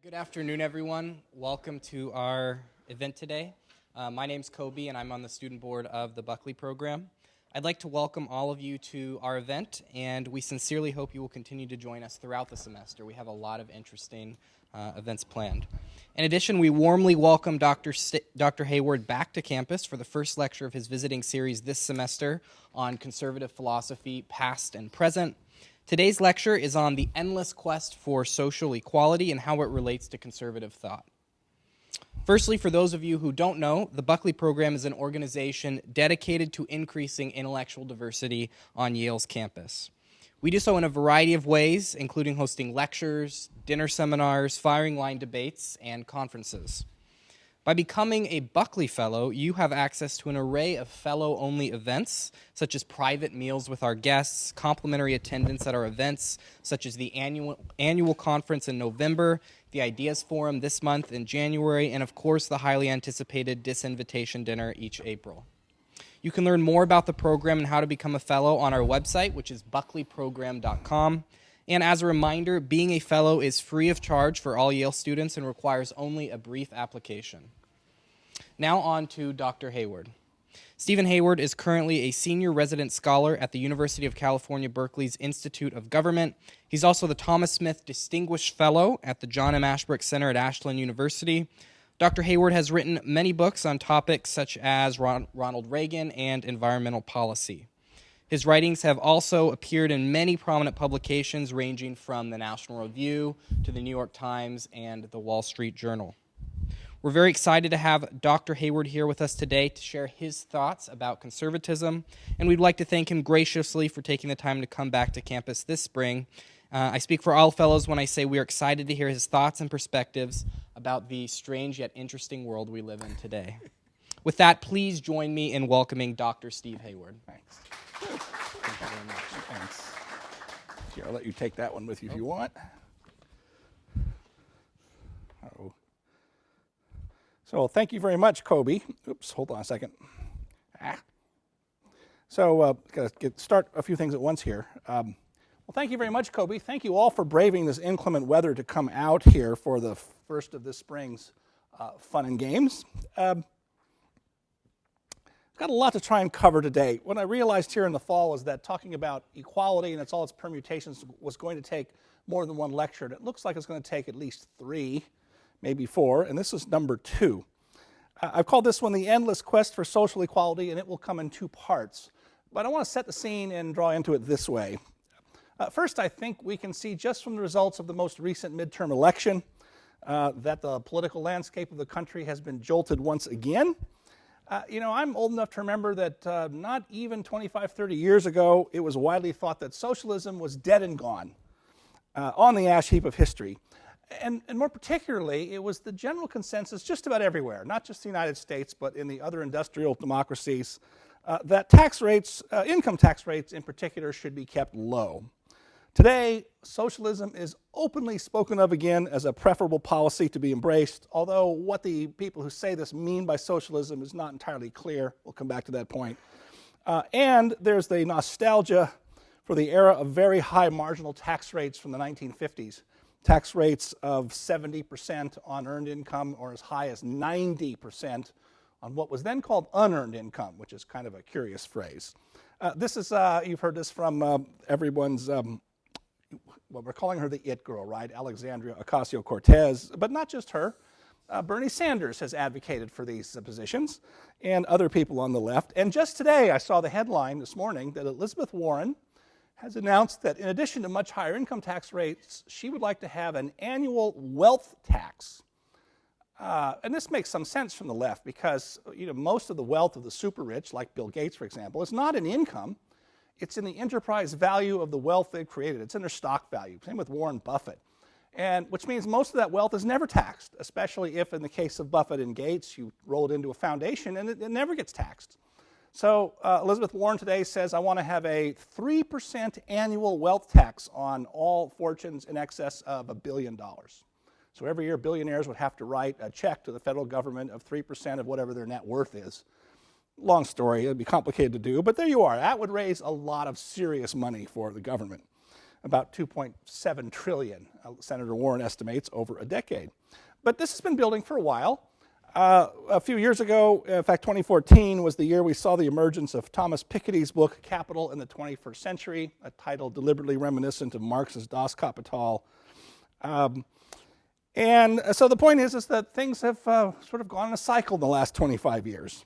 Good afternoon, everyone. Welcome to our event today. My name's Kobe, and I'm on the student board of the Buckley program. I'd like to welcome all of you to our event, and we sincerely hope you will continue to join us throughout the semester. We have a lot of interesting events planned. In addition, we warmly welcome Dr. Hayward back to campus for the first lecture of his visiting series this semester on conservative philosophy, past and present. Today's lecture is on the endless quest for social equality and how it relates to conservative thought. Firstly, for those of you who don't know, the Buckley program is an organization dedicated to increasing intellectual diversity on Yale's campus. We do so in a variety of ways, including hosting lectures, dinner seminars, firing line debates, and conferences. By becoming a Buckley Fellow, you have access to an array of fellow-only events, such as private meals with our guests, complimentary attendance at our events, such as the annual conference in November, the Ideas Forum this month in January, and of course the highly anticipated Disinvitation Dinner each April. You can learn more about the program and how to become a fellow on our website, which is buckleyprogram.com. And as a reminder, being a fellow is free of charge for all Yale students and requires only a brief application. Now on to Dr. Hayward. Stephen Hayward is currently a senior resident scholar at the University of California, Berkeley's Institute of Government. He's also the Thomas Smith Distinguished Fellow at the John M. Ashbrook Center at Ashland University. Dr. Hayward has written many books on topics such as Ronald Reagan and environmental policy. His writings have also appeared in many prominent publications ranging from the National Review to the New York Times and the Wall Street Journal. We're very excited to have Dr. Hayward here with us today to share his thoughts about conservatism, and we'd like to thank him graciously for taking the time to come back to campus this spring. I speak for all fellows when I say we are excited to hear his thoughts and perspectives about the strange yet interesting world we live in today. With that, please join me in welcoming Dr. Steve Hayward. Thanks. Thank you very much. Thanks. Here, I'll let you take that one with you if you want. Uh-oh. So thank you very much, Kobe. Oops, hold on a second. So got to start a few things at once here. Well, thank you very much, Kobe. Thank you all for braving this inclement weather to come out here for the first of this spring's fun and games. Got a lot to try and cover today. What I realized here in the fall is that talking about equality and all its permutations was going to take more than one lecture. And it looks like it's going to take at least 3, maybe 4, and this is number 2. I've called this one The Endless Quest for Social Equality, and it will come in 2 parts. But I want to set the scene and draw into it this way. First, I think we can see just from the results of the most recent midterm election that the political landscape of the country has been jolted once again. I'm old enough to remember that not even 25, 30 years ago, it was widely thought that socialism was dead and gone on the ash heap of history. And more particularly, it was the general consensus just about everywhere, not just the United States, but in the other industrial democracies, that tax rates, income tax rates in particular, should be kept low. Today, socialism is openly spoken of again as a preferable policy to be embraced, although what the people who say this mean by socialism is not entirely clear. We'll come back to that point. And there's the nostalgia for the era of very high marginal tax rates from the 1950s. Tax rates of 70% on earned income or as high as 90% on what was then called unearned income, which is kind of a curious phrase. This is, you've heard this from everyone's, well, we're calling her the it girl, right? Alexandria Ocasio-Cortez, but not just her. Bernie Sanders has advocated for these positions, and other people on the left. And just today, I saw the headline this morning that Elizabeth Warren has announced that in addition to much higher income tax rates, she would like to have an annual wealth tax. And this makes some sense from the left because most of the wealth of the super rich, like Bill Gates, for example, is not in income. It's in the enterprise value of the wealth they've created. It's in their stock value. Same with Warren Buffett. And which means most of that wealth is never taxed, especially if, in the case of Buffett and Gates, you roll it into a foundation and it never gets taxed. So Elizabeth Warren today says, I want to have a 3% annual wealth tax on all fortunes in excess of $1 billion. So every year, billionaires would have to write a check to the federal government of 3% of whatever their net worth is. Long story, it'd be complicated to do, but there you are. That would raise a lot of serious money for the government. about 2.7 trillion, Senator Warren estimates, over a decade. But this has been building for a while. A few years ago, in fact 2014 was the year we saw the emergence of Thomas Piketty's book, Capital in the 21st Century, a title deliberately reminiscent of Marx's Das Kapital. And so the point is that things have sort of gone in a cycle in the last 25 years.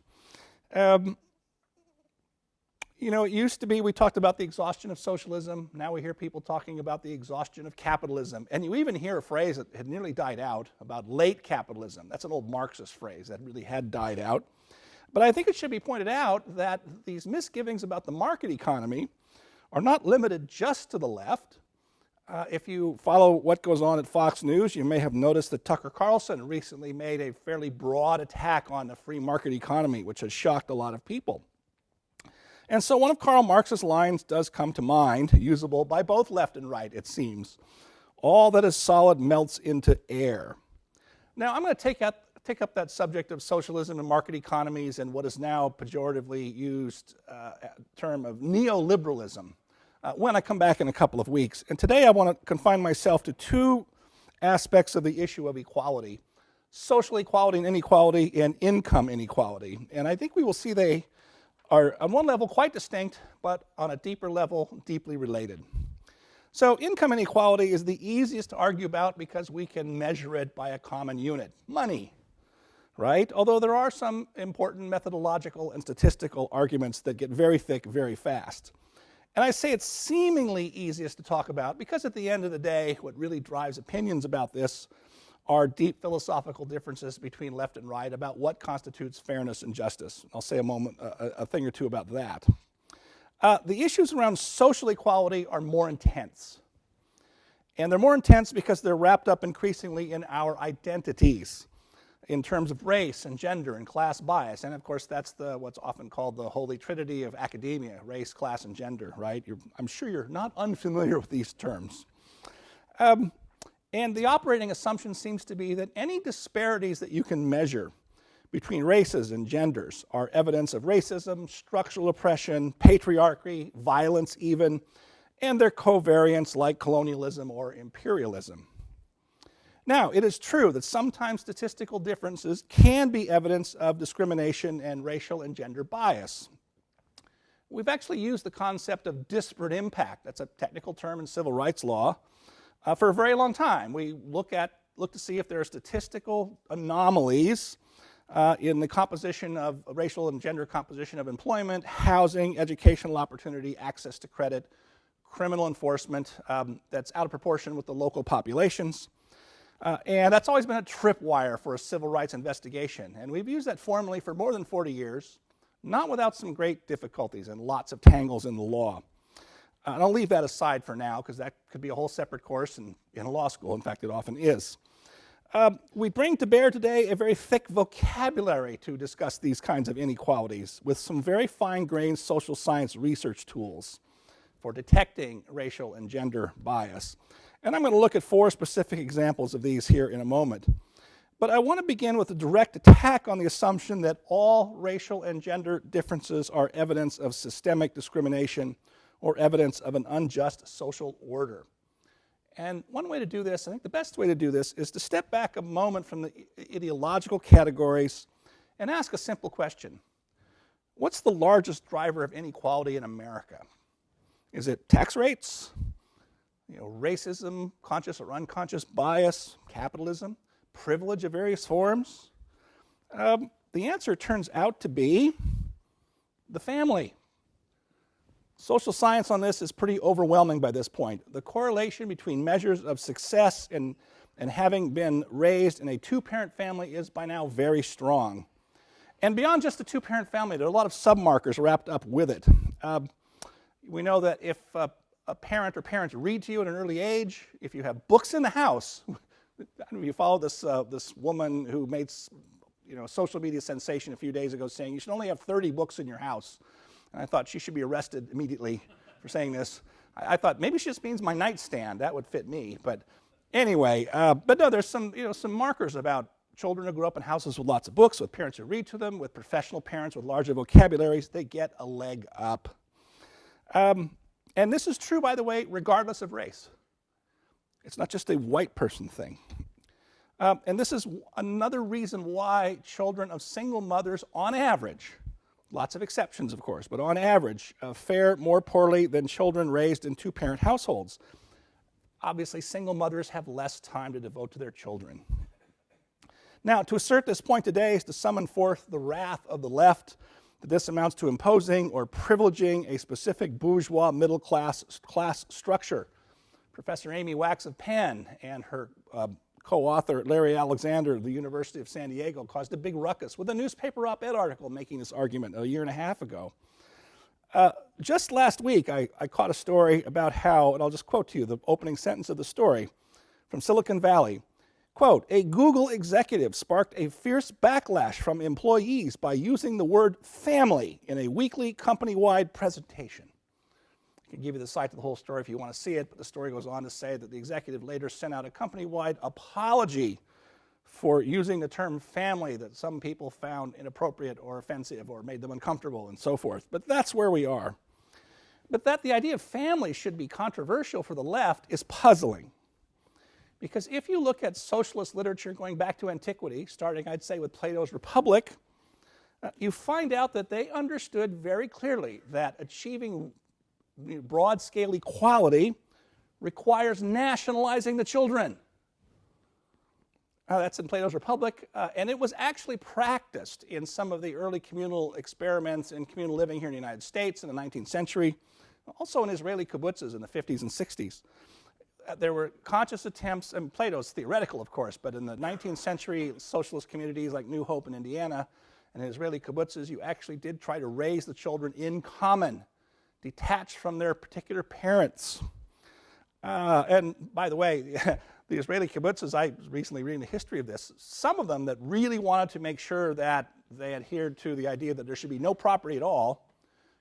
You know, it used to be we talked about the exhaustion of socialism. Now we hear people talking about the exhaustion of capitalism. And you even hear a phrase that had nearly died out about late capitalism. That's an old Marxist phrase that really had died out. But I think it should be pointed out that these misgivings about the market economy are not limited just to the left. If you follow what goes on at Fox News, you may have noticed that Tucker Carlson recently made a fairly broad attack on the free market economy, which has shocked a lot of people. And so one of Karl Marx's lines does come to mind, usable by both left and right, it seems. All that is solid melts into air. Now, I'm going to take up that subject of socialism and market economies and what is now pejoratively used term of neoliberalism when I come back in a couple of weeks. And today I want to confine myself to two aspects of the issue of equality: social equality and inequality, and income inequality. And I think we will see they are on one level quite distinct, but on a deeper level, deeply related. So income inequality is the easiest to argue about because we can measure it by a common unit, money, right? Although there are some important methodological and statistical arguments that get very thick very fast. And I say it's seemingly easiest to talk about because at the end of the day, what really drives opinions about this are deep philosophical differences between left and right about what constitutes fairness and justice. I'll say a thing or two about that. The issues around social equality are more intense. And they're more intense because they're wrapped up increasingly in our identities in terms of race and gender and class bias. And of course, that's what's often called the holy trinity of academia: race, class, and gender, right? I'm sure you're not unfamiliar with these terms. And the operating assumption seems to be that any disparities that you can measure between races and genders are evidence of racism, structural oppression, patriarchy, violence even, and their covariants like colonialism or imperialism. Now, it is true that sometimes statistical differences can be evidence of discrimination and racial and gender bias. We've actually used the concept of disparate impact. That's a technical term in civil rights law. For a very long time. We look to see if there are statistical anomalies in the composition of racial and gender composition of employment, housing, educational opportunity, access to credit, criminal enforcement that's out of proportion with the local populations. And that's always been a tripwire for a civil rights investigation. And we've used that formally for more than 40 years, not without some great difficulties and lots of tangles in the law. And I'll leave that aside for now because that could be a whole separate course in a law school. In fact, it often is. We bring to bear today a very thick vocabulary to discuss these kinds of inequalities with some very fine-grained social science research tools for detecting racial and gender bias. And I'm going to look at 4 specific examples of these here in a moment. But I want to begin with a direct attack on the assumption that all racial and gender differences are evidence of systemic discrimination or evidence of an unjust social order. And one way to do this, I think the best way to do this, is to step back a moment from the ideological categories and ask a simple question. What's the largest driver of inequality in America? Is it tax rates? Racism, conscious or unconscious bias, capitalism, privilege of various forms? The answer turns out to be the family. Social science on this is pretty overwhelming by this point. The correlation between measures of success and having been raised in a two-parent family is by now very strong. And beyond just the two-parent family, there are a lot of sub-markers wrapped up with it. We know that if a parent or parents read to you at an early age, if you have books in the house, I don't know if you follow this woman who made a social media sensation a few days ago saying you should only have 30 books in your house. And I thought she should be arrested immediately for saying this. I thought maybe she just means my nightstand. That would fit me. But anyway, but no, there's some markers about children who grew up in houses with lots of books, with parents who read to them, with professional parents with larger vocabularies. They get a leg up. And this is true, by the way, regardless of race. It's not just a white person thing. And this is another reason why children of single mothers, on average, lots of exceptions, of course, but on average, fare more poorly than children raised in two-parent households. Obviously, single mothers have less time to devote to their children. Now, to assert this point today is to summon forth the wrath of the left, that this amounts to imposing or privileging a specific bourgeois middle-class structure. Professor Amy Wax of Penn and her co-author Larry Alexander of the University of San Diego caused a big ruckus with a newspaper op-ed article making this argument a year and a half ago. Just last week, I caught a story about how, and I'll just quote to you the opening sentence of the story from Silicon Valley. Quote, a Google executive sparked a fierce backlash from employees by using the word family in a weekly company-wide presentation. I can give you the site to the whole story if you want to see it, but the story goes on to say that the executive later sent out a company-wide apology for using the term family that some people found inappropriate or offensive or made them uncomfortable and so forth. But that's where we are. But that the idea of family should be controversial for the left is puzzling. Because if you look at socialist literature going back to antiquity, starting, I'd say, with Plato's Republic, you find out that they understood very clearly that achieving broad-scale equality requires nationalizing the children. That's in Plato's Republic, and it was actually practiced in some of the early communal experiments in communal living here in the United States in the 19th century, also in Israeli kibbutzes in the 50s and 60s. There were conscious attempts, and Plato's theoretical, of course, but in the 19th century socialist communities like New Hope in Indiana and in Israeli kibbutzes, you actually did try to raise the children in common, detached from their particular parents. And by the way, the Israeli kibbutzes, I was recently reading the history of this, some of them that really wanted to make sure that they adhered to the idea that there should be no property at all,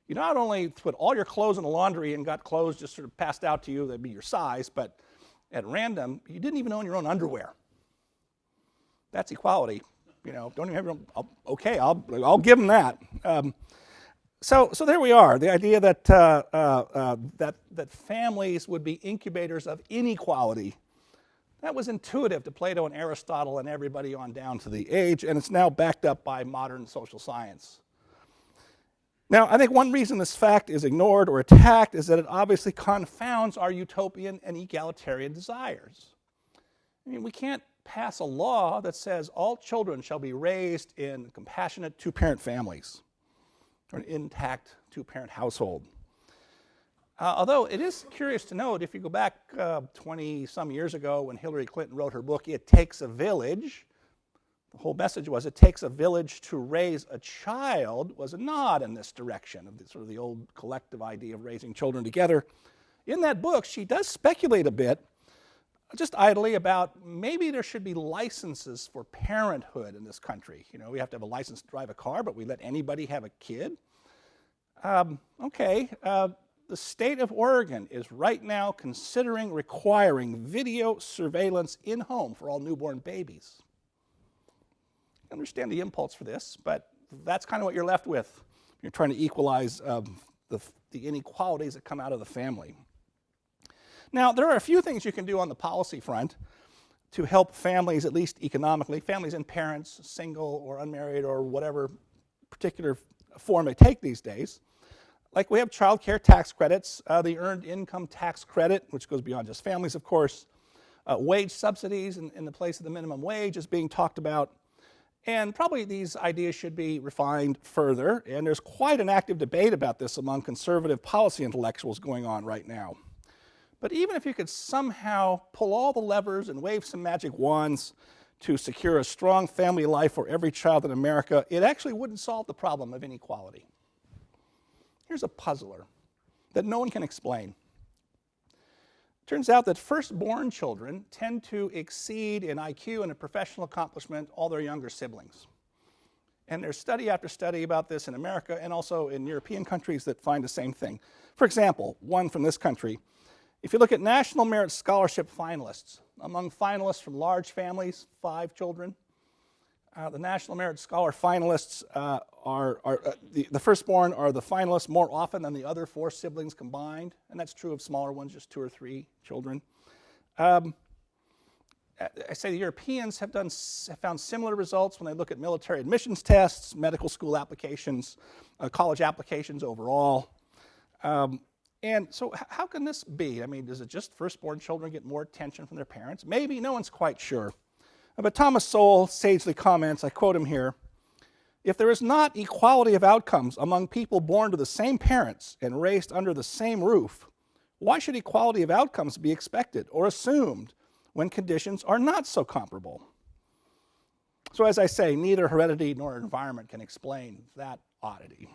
you not only put all your clothes in the laundry and got clothes just sort of passed out to you, that'd be your size, but at random, you didn't even own your own underwear. That's equality. You know, don't even have your own, okay, I'll give them that. So there we are. The idea that that families would be incubators of inequality, that was intuitive to Plato and Aristotle and everybody on down to the age, and it's now backed up by modern social science. Now, I think one reason this fact is ignored or attacked is that it obviously confounds our utopian and egalitarian desires. I mean, we can't pass a law that says all children shall be raised in compassionate two-parent families or an intact two-parent household. Although it is curious to note, if you go back 20-some years ago when Hillary Clinton wrote her book, It Takes a Village, the whole message was it takes a village to raise a child, was a nod in this direction of sort of the old collective idea of raising children together. In that book, she does speculate a bit, just idly, about maybe there should be licenses for parenthood in this country. You know, we have to have a license to drive a car, but we let anybody have a kid. The state of Oregon is right now considering requiring video surveillance in-home for all newborn babies. I understand the impulse for this, but that's kind of what you're left with. You're trying to equalize the inequalities that come out of the family. Now, there are a few things you can do on the policy front to help families, at least economically, families and parents, single or unmarried or whatever particular form they take these days. Like we have child care tax credits, the earned income tax credit, which goes beyond just families, of course. Wage subsidies in the place of the minimum wage is being talked about. And probably these ideas should be refined further, and there's quite an active debate about this among conservative policy intellectuals going on right now. But even if you could somehow pull all the levers and wave some magic wands to secure a strong family life for every child in America, it actually wouldn't solve the problem of inequality. Here's a puzzler that no one can explain. Turns out that firstborn children tend to exceed in IQ and in professional accomplishment all their younger siblings. And there's study after study about this in America and also in European countries that find the same thing. For example, one from this country, if you look at National Merit Scholarship finalists, among finalists from large families, 5 children, The National Merit Scholar finalists the firstborn are the finalists more often than the other 4 siblings combined, and that's true of smaller ones, just 2 or 3 children. I say the Europeans have found similar results when they look at military admissions tests, medical school applications, college applications overall. And so how can this be? I mean, does it just firstborn children get more attention from their parents? Maybe, no one's quite sure. But Thomas Sowell sagely comments, I quote him here, "If there is not equality of outcomes among people born to the same parents and raised under the same roof, why should equality of outcomes be expected or assumed when conditions are not so comparable?" So as I say, neither heredity nor environment can explain that oddity.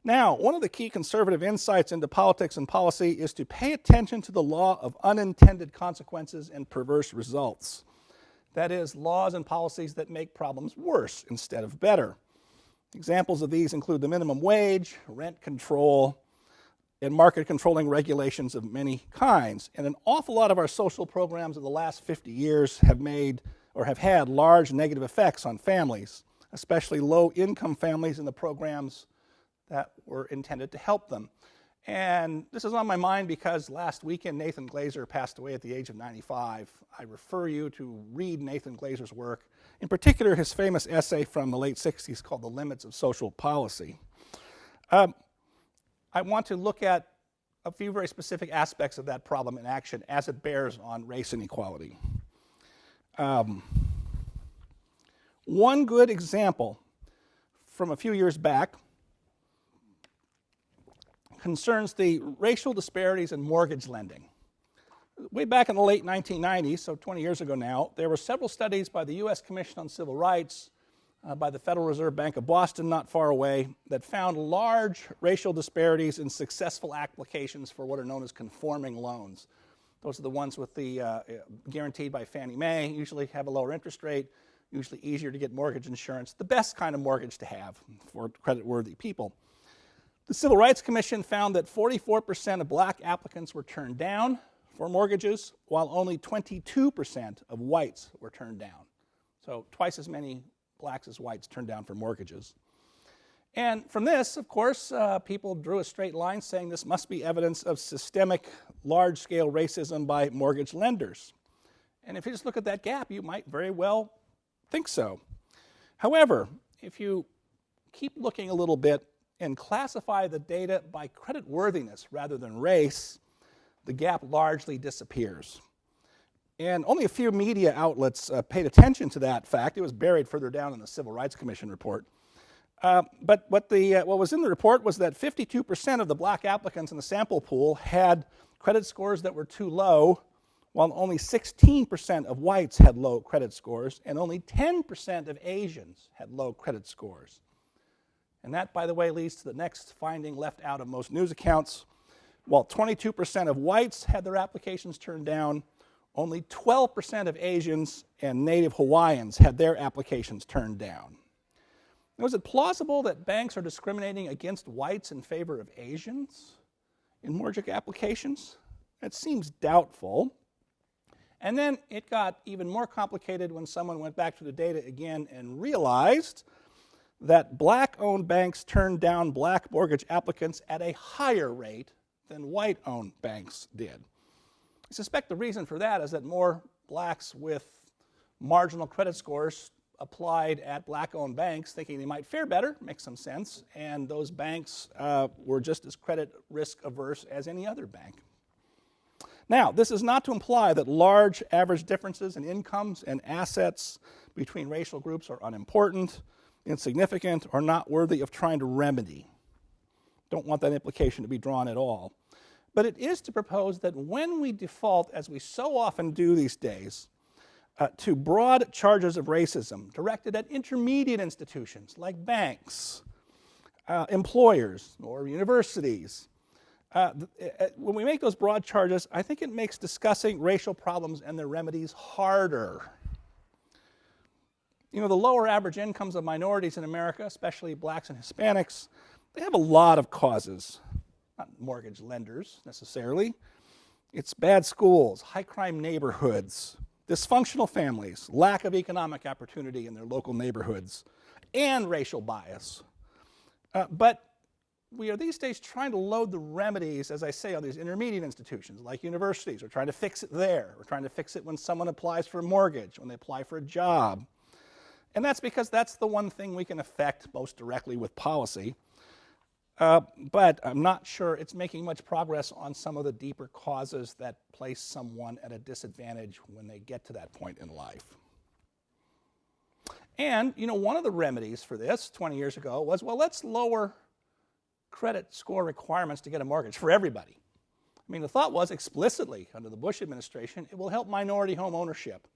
Now, one of the key conservative insights into politics and policy is to pay attention to the law of unintended consequences and perverse results. That is, laws and policies that make problems worse instead of better. Examples of these include the minimum wage, rent control, and market controlling regulations of many kinds. And an awful lot of our social programs of the last 50 years have had large negative effects on families, especially low-income families in the programs that were intended to help them. And this is on my mind because last weekend Nathan Glazer passed away at the age of 95. I refer you to read Nathan Glazer's work, in particular his famous essay from the late 60s called The Limits of Social Policy. I want to look at a few very specific aspects of that problem in action as it bears on race inequality. One good example from a few years back concerns the racial disparities in mortgage lending. Way back in the late 1990s, so 20 years ago now, there were several studies by the U.S. Commission on Civil Rights, by the Federal Reserve Bank of Boston not far away, that found large racial disparities in successful applications for what are known as conforming loans. Those are the ones with the guaranteed by Fannie Mae, usually have a lower interest rate, usually easier to get mortgage insurance, the best kind of mortgage to have for credit-worthy people. The Civil Rights Commission found that 44% of black applicants were turned down for mortgages, while only 22% of whites were turned down. So twice as many blacks as whites turned down for mortgages. And from this, of course, people drew a straight line saying this must be evidence of systemic, large-scale racism by mortgage lenders. And if you just look at that gap, you might very well think so. However, if you keep looking a little bit and classify the data by creditworthiness rather than race, the gap largely disappears. And only a few media outlets paid attention to that fact. It was buried further down in the Civil Rights Commission report. But what was in the report was that 52% of the black applicants in the sample pool had credit scores that were too low, while only 16% of whites had low credit scores, and only 10% of Asians had low credit scores. And that, by the way, leads to the next finding left out of most news accounts. While 22% of whites had their applications turned down, only 12% of Asians and native Hawaiians had their applications turned down. Now, is it plausible that banks are discriminating against whites in favor of Asians in mortgage applications? It seems doubtful. And then it got even more complicated when someone went back to the data again and realized that black-owned banks turned down black mortgage applicants at a higher rate than white-owned banks did. I suspect the reason for that is that more blacks with marginal credit scores applied at black-owned banks thinking they might fare better, makes some sense, and those banks were just as credit risk averse as any other bank. Now, this is not to imply that large average differences in incomes and assets between racial groups are unimportant, insignificant, or not worthy of trying to remedy. Don't want that implication to be drawn at all. But it is to propose that when we default, as we so often do these days, to broad charges of racism directed at intermediate institutions like banks, employers, or universities, when we make those broad charges, I think it makes discussing racial problems and their remedies harder. You know, the lower average incomes of minorities in America, especially blacks and Hispanics, they have a lot of causes. Not mortgage lenders, necessarily. It's bad schools, high crime neighborhoods, dysfunctional families, lack of economic opportunity in their local neighborhoods, and racial bias. But we are these days trying to load the remedies, as I say, on these intermediate institutions like universities. We're trying to fix it there. We're trying to fix it when someone applies for a mortgage, when they apply for a job. And that's because that's the one thing we can affect most directly with policy. But I'm not sure it's making much progress on some of the deeper causes that place someone at a disadvantage when they get to that point in life. And, one of the remedies for this 20 years ago was, well, let's lower credit score requirements to get a mortgage for everybody. I mean, the thought was explicitly under the Bush administration, it will help minority home ownership.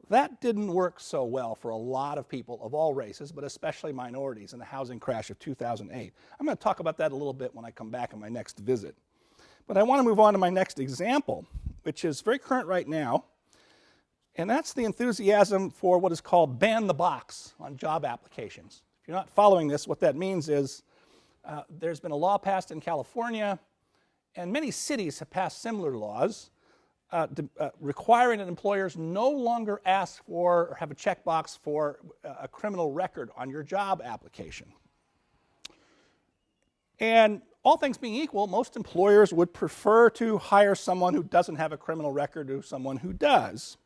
That didn't work so well for a lot of people of all races, but especially minorities in the housing crash of 2008. I'm going to talk about that a little bit when I come back in my next visit. But I want to move on to my next example, which is very current right now, and that's the enthusiasm for what is called ban the box on job applications. If you're not following this, what that means is there's been a law passed in California, and many cities have passed similar laws requiring that employers no longer ask for or have a checkbox for a criminal record on your job application. And all things being equal, most employers would prefer to hire someone who doesn't have a criminal record to someone who does.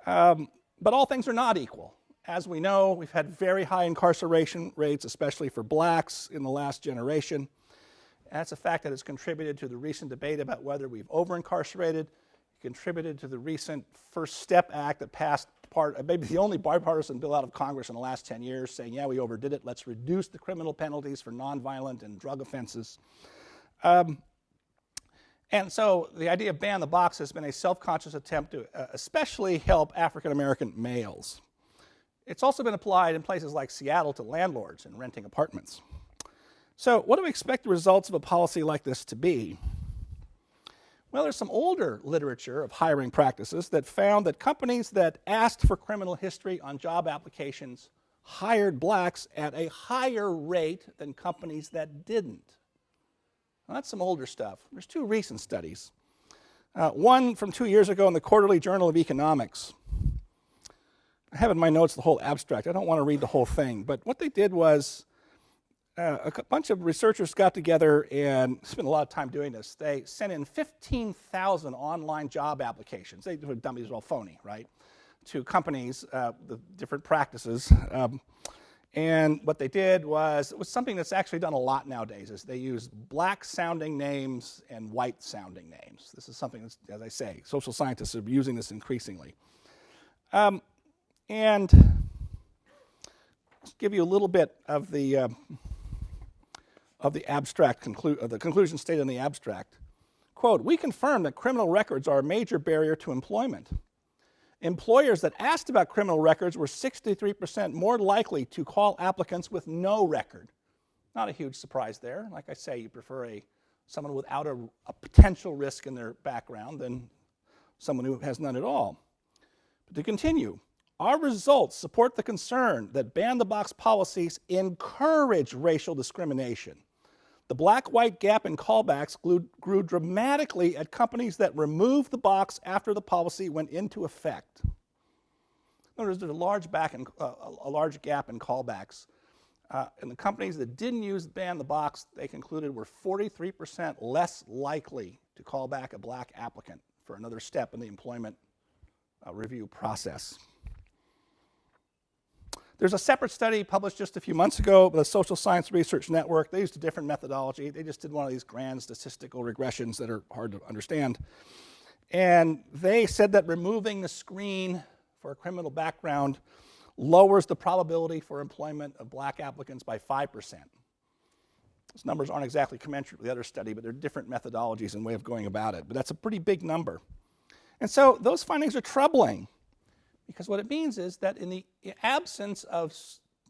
But all things are not equal. As we know, we've had very high incarceration rates, especially for blacks in the last generation. That's a fact that has contributed to the recent debate about whether we've over-incarcerated. It contributed to the recent First Step Act that passed maybe the only bipartisan bill out of Congress in the last 10 years, saying, yeah, we overdid it. Let's reduce the criminal penalties for nonviolent and drug offenses. And so the idea of ban the box has been a self-conscious attempt to especially help African-American males. It's also been applied in places like Seattle to landlords and renting apartments. So what do we expect the results of a policy like this to be? Well, there's some older literature of hiring practices that found that companies that asked for criminal history on job applications hired blacks at a higher rate than companies that didn't. Well, that's some older stuff. There's two recent studies. One from 2 years ago in the Quarterly Journal of Economics. I have in my notes the whole abstract. I don't want to read the whole thing, but what they did was a bunch of researchers got together and spent a lot of time doing this. They sent in 15,000 online job applications. They were dummies, all phony, right? To companies, the different practices. And what they did was, it was something that's actually done a lot nowadays, is they use black-sounding names and white-sounding names. This is something that's, as I say, social scientists are using this increasingly. And I'll give you a little bit of the abstract the conclusion stated in the abstract. Quote, "We confirm that criminal records are a major barrier to employment. Employers that asked about criminal records were 63% more likely to call applicants with no record." Not a huge surprise there. Like I say, you prefer someone without a potential risk in their background than someone who has none at all. But to continue, "Our results support the concern that ban-the-box policies encourage racial discrimination. The black-white gap in callbacks grew dramatically at companies that removed the box after the policy went into effect." In other words, there's a large gap in callbacks. And the companies that didn't use ban the box, they concluded, were 43% less likely to call back a black applicant for another step in the employment review process. There's a separate study published just a few months ago by the Social Science Research Network. They used a different methodology. They just did one of these grand statistical regressions that are hard to understand. And they said that removing the screen for a criminal background lowers the probability for employment of black applicants by 5%. Those numbers aren't exactly commensurate with the other study, but they're different methodologies and way of going about it. But that's a pretty big number. And so those findings are troubling, because what it means is that in the absence of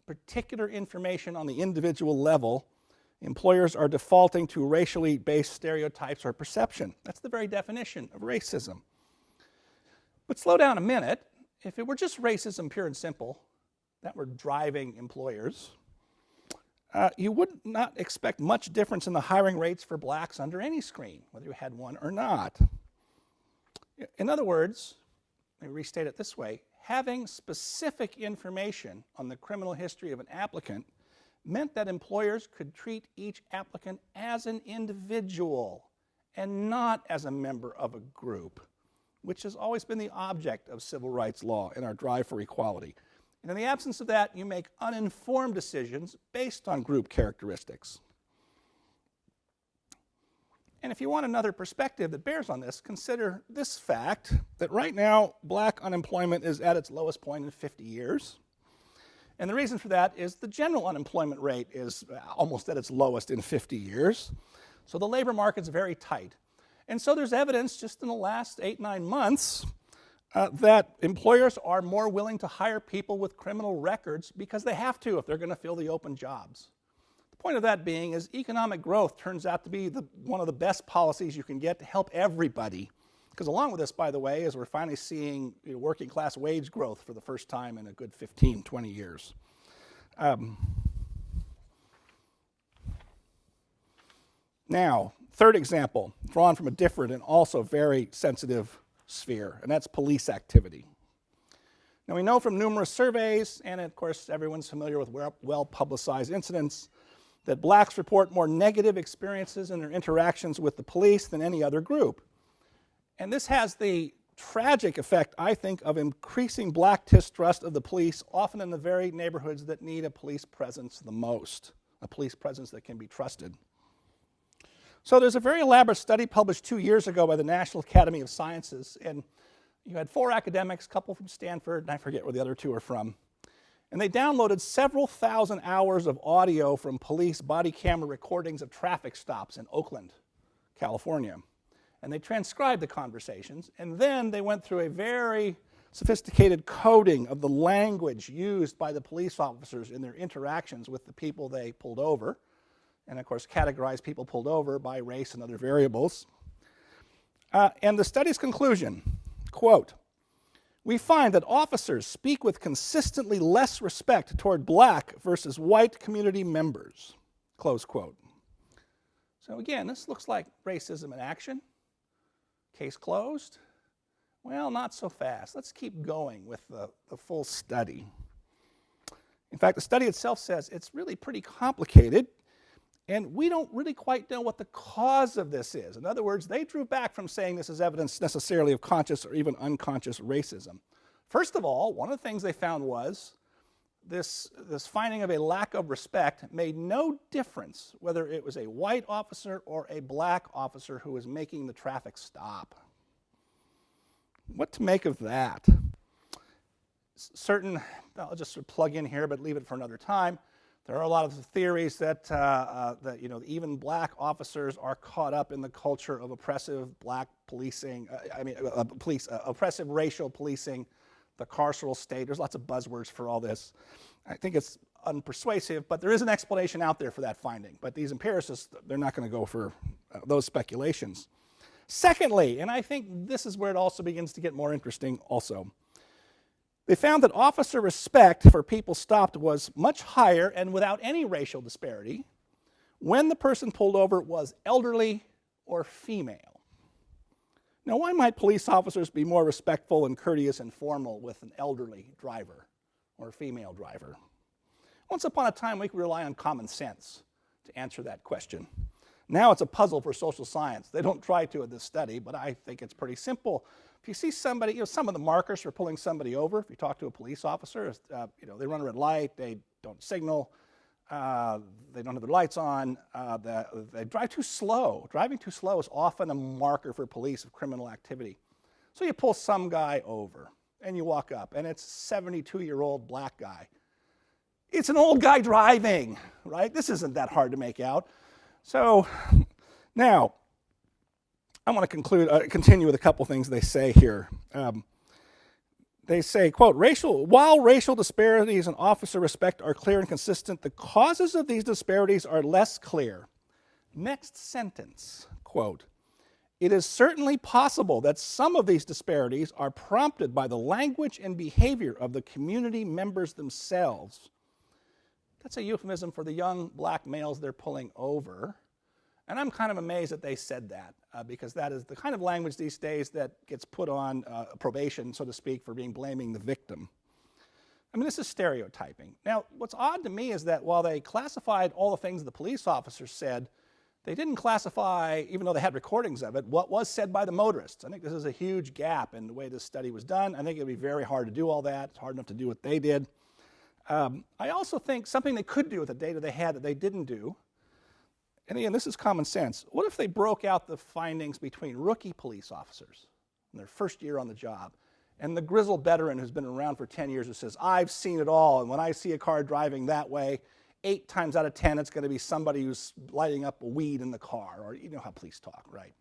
particular information on the individual level, employers are defaulting to racially based stereotypes or perception. That's the very definition of racism. But slow down a minute. If it were just racism, pure and simple, that were driving employers, you would not expect much difference in the hiring rates for blacks under any screen, whether you had one or not. In other words, let me restate it this way, having specific information on the criminal history of an applicant meant that employers could treat each applicant as an individual and not as a member of a group, which has always been the object of civil rights law in our drive for equality. And in the absence of that, you make uninformed decisions based on group characteristics. And if you want another perspective that bears on this, consider this fact that right now, black unemployment is at its lowest point in 50 years. And the reason for that is the general unemployment rate is almost at its lowest in 50 years. So the labor market's very tight. And so there's evidence just in the last 8-9 months that employers are more willing to hire people with criminal records because they have to if they're going to fill the open jobs. The point of that being is economic growth turns out to be one of the best policies you can get to help everybody. Because along with this, by the way, is we're finally seeing working class wage growth for the first time in a good 15, 20 years. Now, third example, drawn from a different and also very sensitive sphere, and that's police activity. Now, we know from numerous surveys, and of course everyone's familiar with well-publicized incidents, that blacks report more negative experiences in their interactions with the police than any other group. And this has the tragic effect, I think, of increasing black distrust of the police, often in the very neighborhoods that need a police presence the most, a police presence that can be trusted. So there's a very elaborate study published 2 years ago by the National Academy of Sciences, and you had 4 academics, a couple from Stanford, and I forget where the other 2 are from. And they downloaded several thousand hours of audio from police body camera recordings of traffic stops in Oakland, California. And they transcribed the conversations, and then they went through a very sophisticated coding of the language used by the police officers in their interactions with the people they pulled over, and of course categorized people pulled over by race and other variables. And the study's conclusion, quote, "We find that officers speak with consistently less respect toward black versus white community members," close quote. So again, this looks like racism in action. Case closed? Well, not so fast. Let's keep going with the full study. In fact, the study itself says it's really pretty complicated, and we don't really quite know what the cause of this is. In other words, they drew back from saying this is evidence necessarily of conscious or even unconscious racism. First of all, one of the things they found was this finding of a lack of respect made no difference whether it was a white officer or a black officer who was making the traffic stop. What to make of that? I'll just sort of plug in here, but leave it for another time. There are a lot of theories that even black officers are caught up in the culture of oppressive black policing, oppressive racial policing, the carceral state. There's lots of buzzwords for all this. I think it's unpersuasive, but there is an explanation out there for that finding. But these empiricists, they're not going to go for those speculations. Secondly, and I think this is where it also begins to get more interesting also, they found that officer respect for people stopped was much higher and without any racial disparity when the person pulled over was elderly or female. Now, why might police officers be more respectful and courteous and formal with an elderly driver or a female driver? Once upon a time, we could rely on common sense to answer that question. Now it's a puzzle for social science. They don't try to in this study, but I think it's pretty simple. If you see somebody, some of the markers for pulling somebody over, if you talk to a police officer, they run a red light, they don't signal, they don't have their lights on, they drive too slow. Driving too slow is often a marker for police of criminal activity. So you pull some guy over, and you walk up, and it's a 72-year-old black guy. It's an old guy driving, right? This isn't that hard to make out. So now, I want to continue with a couple things they say here. They say, quote, while racial disparities in officer respect are clear and consistent, the causes of these disparities are less clear. Next sentence, quote, it is certainly possible that some of these disparities are prompted by the language and behavior of the community members themselves. That's a euphemism for the young black males they're pulling over. And I'm kind of amazed that they said that, because that is the kind of language these days that gets put on probation, so to speak, for blaming the victim. I mean, this is stereotyping. Now, what's odd to me is that while they classified all the things the police officers said, they didn't classify, even though they had recordings of it, what was said by the motorists. I think this is a huge gap in the way this study was done. I think it would be very hard to do all that. It's hard enough to do what they did. I also think something they could do with the data they had that they didn't do, and again, this is common sense. What if they broke out the findings between rookie police officers in their first year on the job and the grizzled veteran who's been around for 10 years who says, I've seen it all, and when I see a car driving that way, 8 times out of 10, it's going to be somebody who's lighting up a weed in the car, or you know how police talk, right?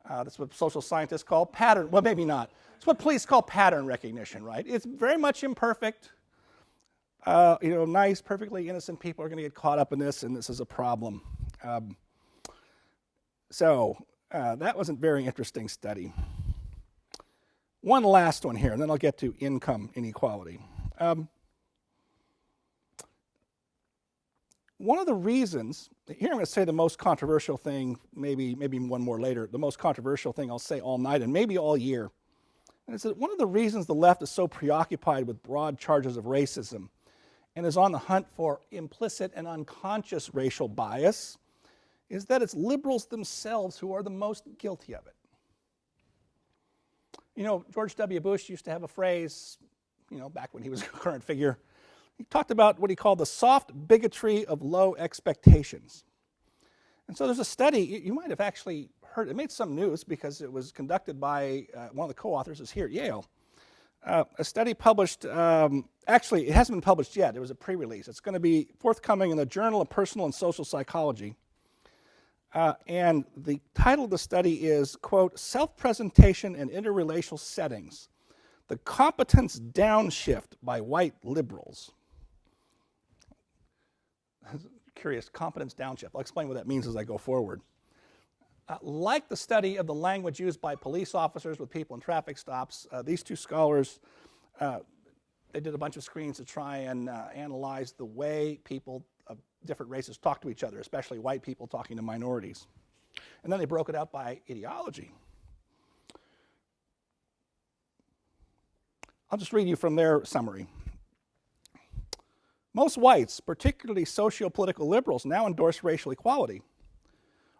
That's what social scientists call pattern, well, maybe not. It's what police call pattern recognition, right? It's very much imperfect. Nice, perfectly innocent people are going to get caught up in this, and this is a problem. That was a very interesting study. One last one here, and then I'll get to income inequality. One of the reasons, here I'm going to say the most controversial thing, maybe one more later, the most controversial thing I'll say all night and maybe all year, and it's that one of the reasons the left is so preoccupied with broad charges of racism and is on the hunt for implicit and unconscious racial bias is that it's liberals themselves who are the most guilty of it. You know, George W. Bush used to have a phrase, back when he was a current figure. He talked about what he called the soft bigotry of low expectations. And so there's a study, you might have actually heard, it made some news because it was conducted by one of the co-authors is here at Yale. A study published, actually it hasn't been published yet, it was a pre-release. It's going to be forthcoming in the Journal of Personal and Social Psychology. And the title of the study is, quote, Self-Presentation and Interrelational Settings, the Competence Downshift by White Liberals. Curious, competence downshift. I'll explain what that means as I go forward. Like the study of the language used by police officers with people in traffic stops, these two scholars, they did a bunch of screens to try and analyze the way people of different races talk to each other, especially white people talking to minorities. And then they broke it out by ideology. I'll just read you from their summary. Most whites, particularly socio-political liberals, now endorse racial equality.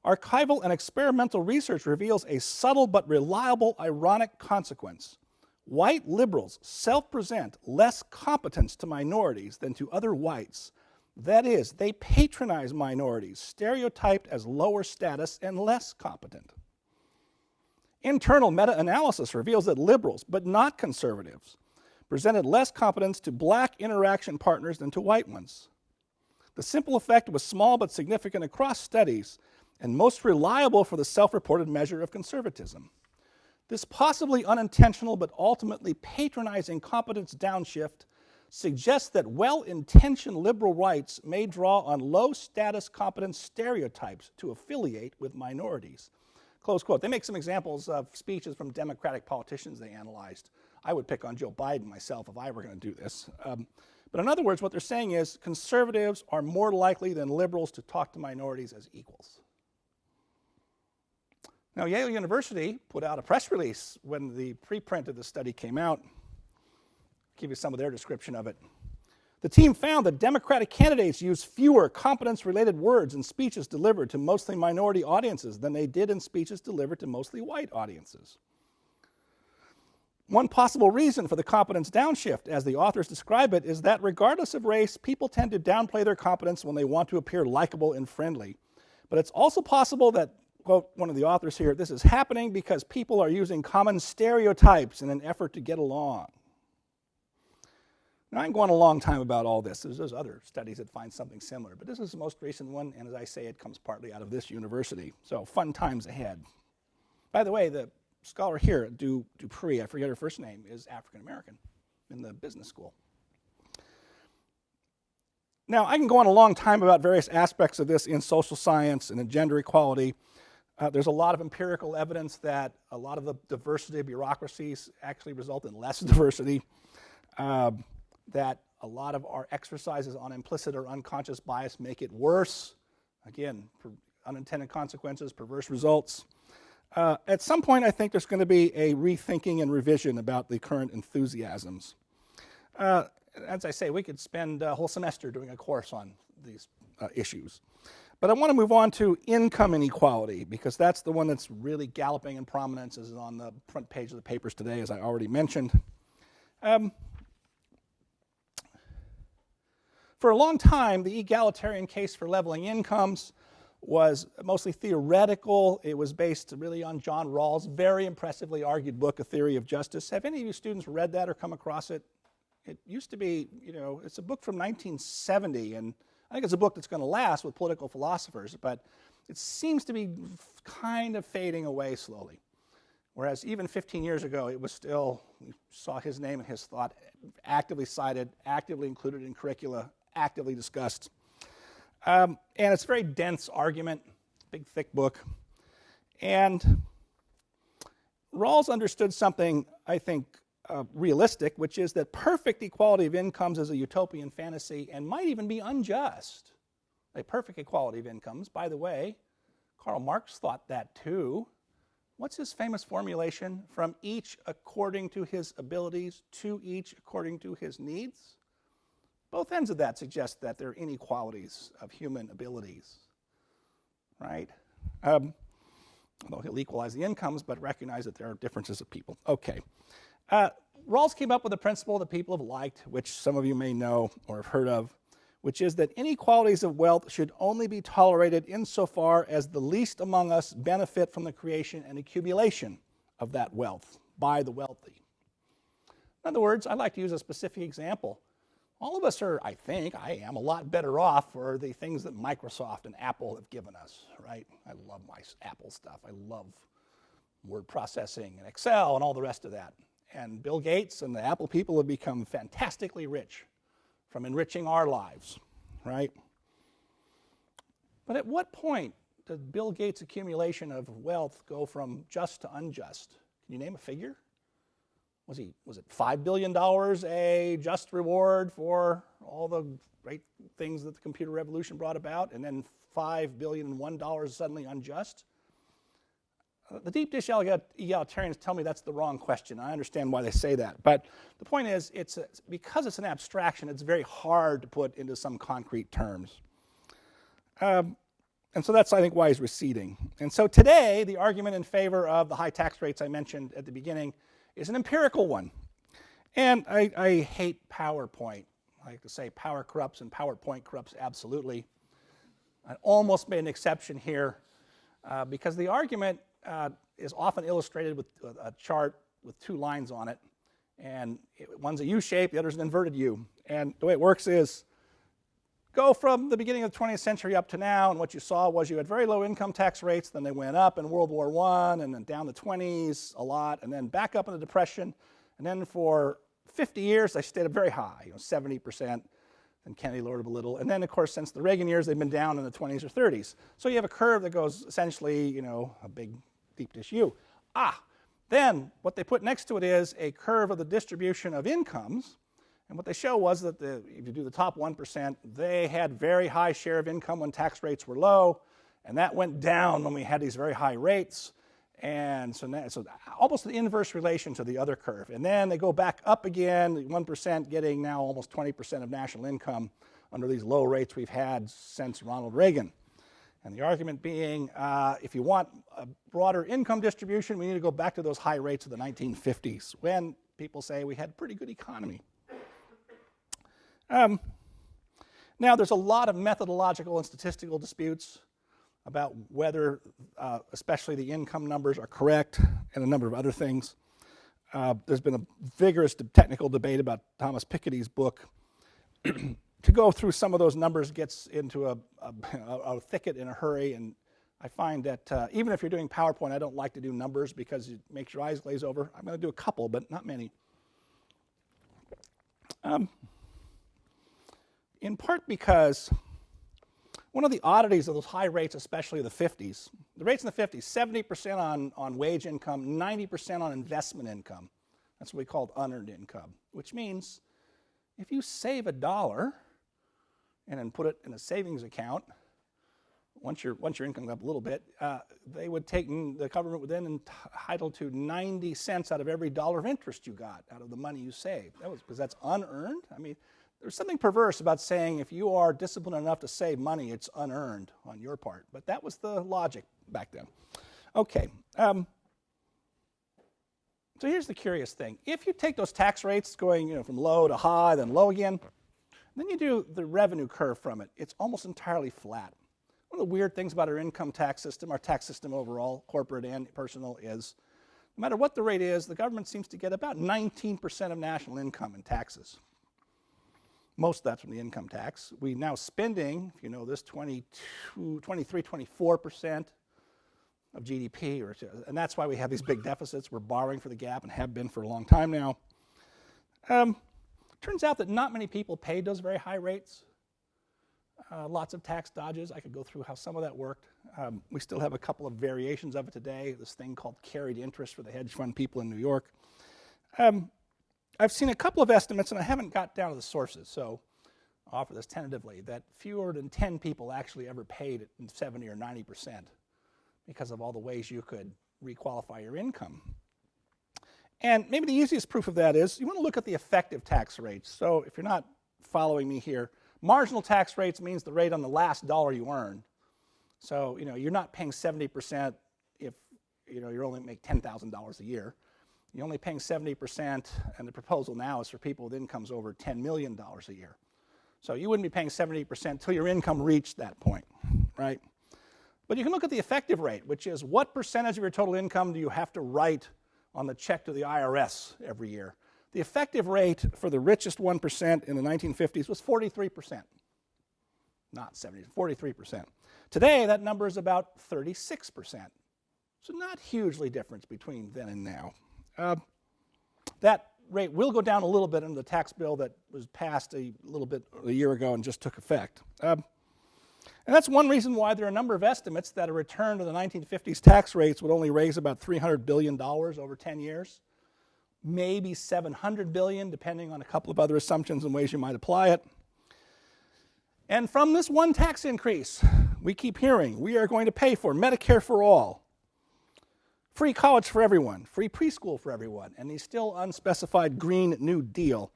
Archival and experimental research reveals a subtle but reliable ironic consequence. White liberals self-present less competence to minorities than to other whites. That is, they patronize minorities, stereotyped as lower status and less competent. Internal meta-analysis reveals that liberals, but not conservatives, presented less competence to black interaction partners than to white ones. The simple effect was small but significant across studies and most reliable for the self-reported measure of conservatism. This possibly unintentional but ultimately patronizing competence downshift suggests that well-intentioned liberal rights may draw on low-status competence stereotypes to affiliate with minorities. Close quote. They make some examples of speeches from Democratic politicians they analyzed. I would pick on Joe Biden myself if I were going to do this. But in other words, what they're saying is conservatives are more likely than liberals to talk to minorities as equals. Now, Yale University put out a press release when the preprint of the study came out. I'll give you some of their description of it. The team found that Democratic candidates used fewer competence-related words in speeches delivered to mostly minority audiences than they did in speeches delivered to mostly white audiences. One possible reason for the competence downshift, as the authors describe it, is that regardless of race, people tend to downplay their competence when they want to appear likable and friendly. But it's also possible that, quote one of the authors here, this is happening because people are using common stereotypes in an effort to get along. Now, I'm going a long time about all this. There's other studies that find something similar, but this is the most recent one, and as I say, it comes partly out of this university. So fun times ahead. By the way, the scholar here, Dupree, I forget her first name, is African-American in the business school. Now, I can go on a long time about various aspects of this in social science and in gender equality. There's a lot of empirical evidence that a lot of the diversity of bureaucracies actually result in less diversity, that a lot of our exercises on implicit or unconscious bias make it worse. Again, unintended consequences, perverse results. At some point, I think there's going to be a rethinking and revision about the current enthusiasms. As I say, we could spend a whole semester doing a course on these issues. But I want to move on to income inequality, because that's the one that's really galloping in prominence, as is on the front page of the papers today, as I already mentioned. For a long time, the egalitarian case for leveling incomes was mostly theoretical. It was based really on John Rawls' very impressively argued book, A Theory of Justice. Have any of you students read that or come across it? It used to be, it's a book from 1970, and I think it's a book that's going to last with political philosophers, but it seems to be kind of fading away slowly. Whereas even 15 years ago, it was still, we saw his name and his thought actively cited, actively included in curricula, actively discussed. And it's a very dense argument, big, thick book. And Rawls understood something, I think, realistic, which is that perfect equality of incomes is a utopian fantasy and might even be unjust. A perfect equality of incomes, by the way, Karl Marx thought that too. What's his famous formulation? From each according to his abilities, to each according to his needs. Both ends of that suggest that there are inequalities of human abilities, right? Although he'll equalize the incomes, but recognize that there are differences of people. Okay. Rawls came up with a principle that people have liked, which some of you may know or have heard of, which is that inequalities of wealth should only be tolerated insofar as the least among us benefit from the creation and accumulation of that wealth by the wealthy. In other words, I'd like to use a specific example. All of us are, I think, I am, a lot better off for the things that Microsoft and Apple have given us, right? I love my Apple stuff. I love word processing and Excel and all the rest of that. And Bill Gates and the Apple people have become fantastically rich from enriching our lives, right? But at what point did Bill Gates' accumulation of wealth go from just to unjust? Can you name a figure? Was it $5 billion a just reward for all the great things that the computer revolution brought about, and then $5 billion and $1 suddenly unjust? The deep dish egalitarians tell me that's the wrong question. I understand why they say that. But the point is, because it's an abstraction, it's very hard to put into some concrete terms. And so that's, I think, why he's receding. And so today, the argument in favor of the high tax rates I mentioned at the beginning is an empirical one. And I hate PowerPoint. I like to say power corrupts and PowerPoint corrupts absolutely. I almost made an exception here because the argument is often illustrated with a chart with two lines on it. And one's a U shape, the other's an inverted U. And the way it works is, go from the beginning of the 20th century up to now, and what you saw was you had very low income tax rates, then they went up in World War I, and then down the 20s a lot, and then back up in the Depression, and then for 50 years they stayed up very high, 70%, then Kennedy lowered it a little, and then of course since the Reagan years they've been down in the 20s or 30s. So you have a curve that goes essentially, a big deep dish U. Then what they put next to it is a curve of the distribution of incomes. And what they show was that if you do the top 1%, they had very high share of income when tax rates were low, and that went down when we had these very high rates. And so almost the inverse relation to the other curve. And then they go back up again, 1% getting now almost 20% of national income under these low rates we've had since Ronald Reagan. And the argument being, if you want a broader income distribution, we need to go back to those high rates of the 1950s, when people say we had a pretty good economy. Now, there's a lot of methodological and statistical disputes about whether, especially the income numbers, are correct, and a number of other things. There's been a vigorous technical debate about Thomas Piketty's book. To go through some of those numbers gets into a thicket in a hurry, and I find that even if you're doing PowerPoint, I don't like to do numbers because it makes your eyes glaze over. I'm going to do a couple, but not many. In part because one of the oddities of those high rates, especially the 50s, the rates in the 50s, 70% on wage income, 90% on investment income. That's what we called unearned income, which means if you save $1 and then put it in a savings account, once your income got up a little bit, the government would then entitle to 90 cents out of every dollar of interest you got out of the money you saved. That was because that's unearned. I mean, there's something perverse about saying if you are disciplined enough to save money, it's unearned on your part. But that was the logic back then. Okay. So here's the curious thing. If you take those tax rates going from low to high, then low again, then you do the revenue curve from it. It's almost entirely flat. One of the weird things about our income tax system, our tax system overall, corporate and personal, is no matter what the rate is, the government seems to get about 19% of national income in taxes. Most of that's from the income tax. We now spending, if you know this, 23, 24% of GDP, and that's why we have these big deficits. We're borrowing for the gap and have been for a long time now. Turns out that not many people paid those very high rates. Lots of tax dodges. I could go through how some of that worked. We still have a couple of variations of it today, this thing called carried interest for the hedge fund people in New York. I've seen a couple of estimates, and I haven't got down to the sources, so I'll offer this tentatively, that fewer than 10 people actually ever paid 70 or 90% because of all the ways you could requalify your income. And maybe the easiest proof of that is you want to look at the effective tax rates. So if you're not following me here, marginal tax rates means the rate on the last dollar you earn. So you're not paying 70% if you only make $10,000 a year. You're only paying 70%, and the proposal now is for people with incomes over $10 million a year. So you wouldn't be paying 70% until your income reached that point, right? But you can look at the effective rate, which is what percentage of your total income do you have to write on the check to the IRS every year. The effective rate for the richest 1% in the 1950s was 43%. Not 70, 43%. Today, that number is about 36%. So not hugely different between then and now. That rate will go down a little bit under the tax bill that was passed a little bit a year ago and just took effect. And that's one reason why there are a number of estimates that a return to the 1950s tax rates would only raise about $300 billion over 10 years. Maybe $700 billion, depending on a couple of other assumptions and ways you might apply it. And from this one tax increase, we keep hearing we are going to pay for Medicare for all, free college for everyone, free preschool for everyone, and the still unspecified Green New Deal.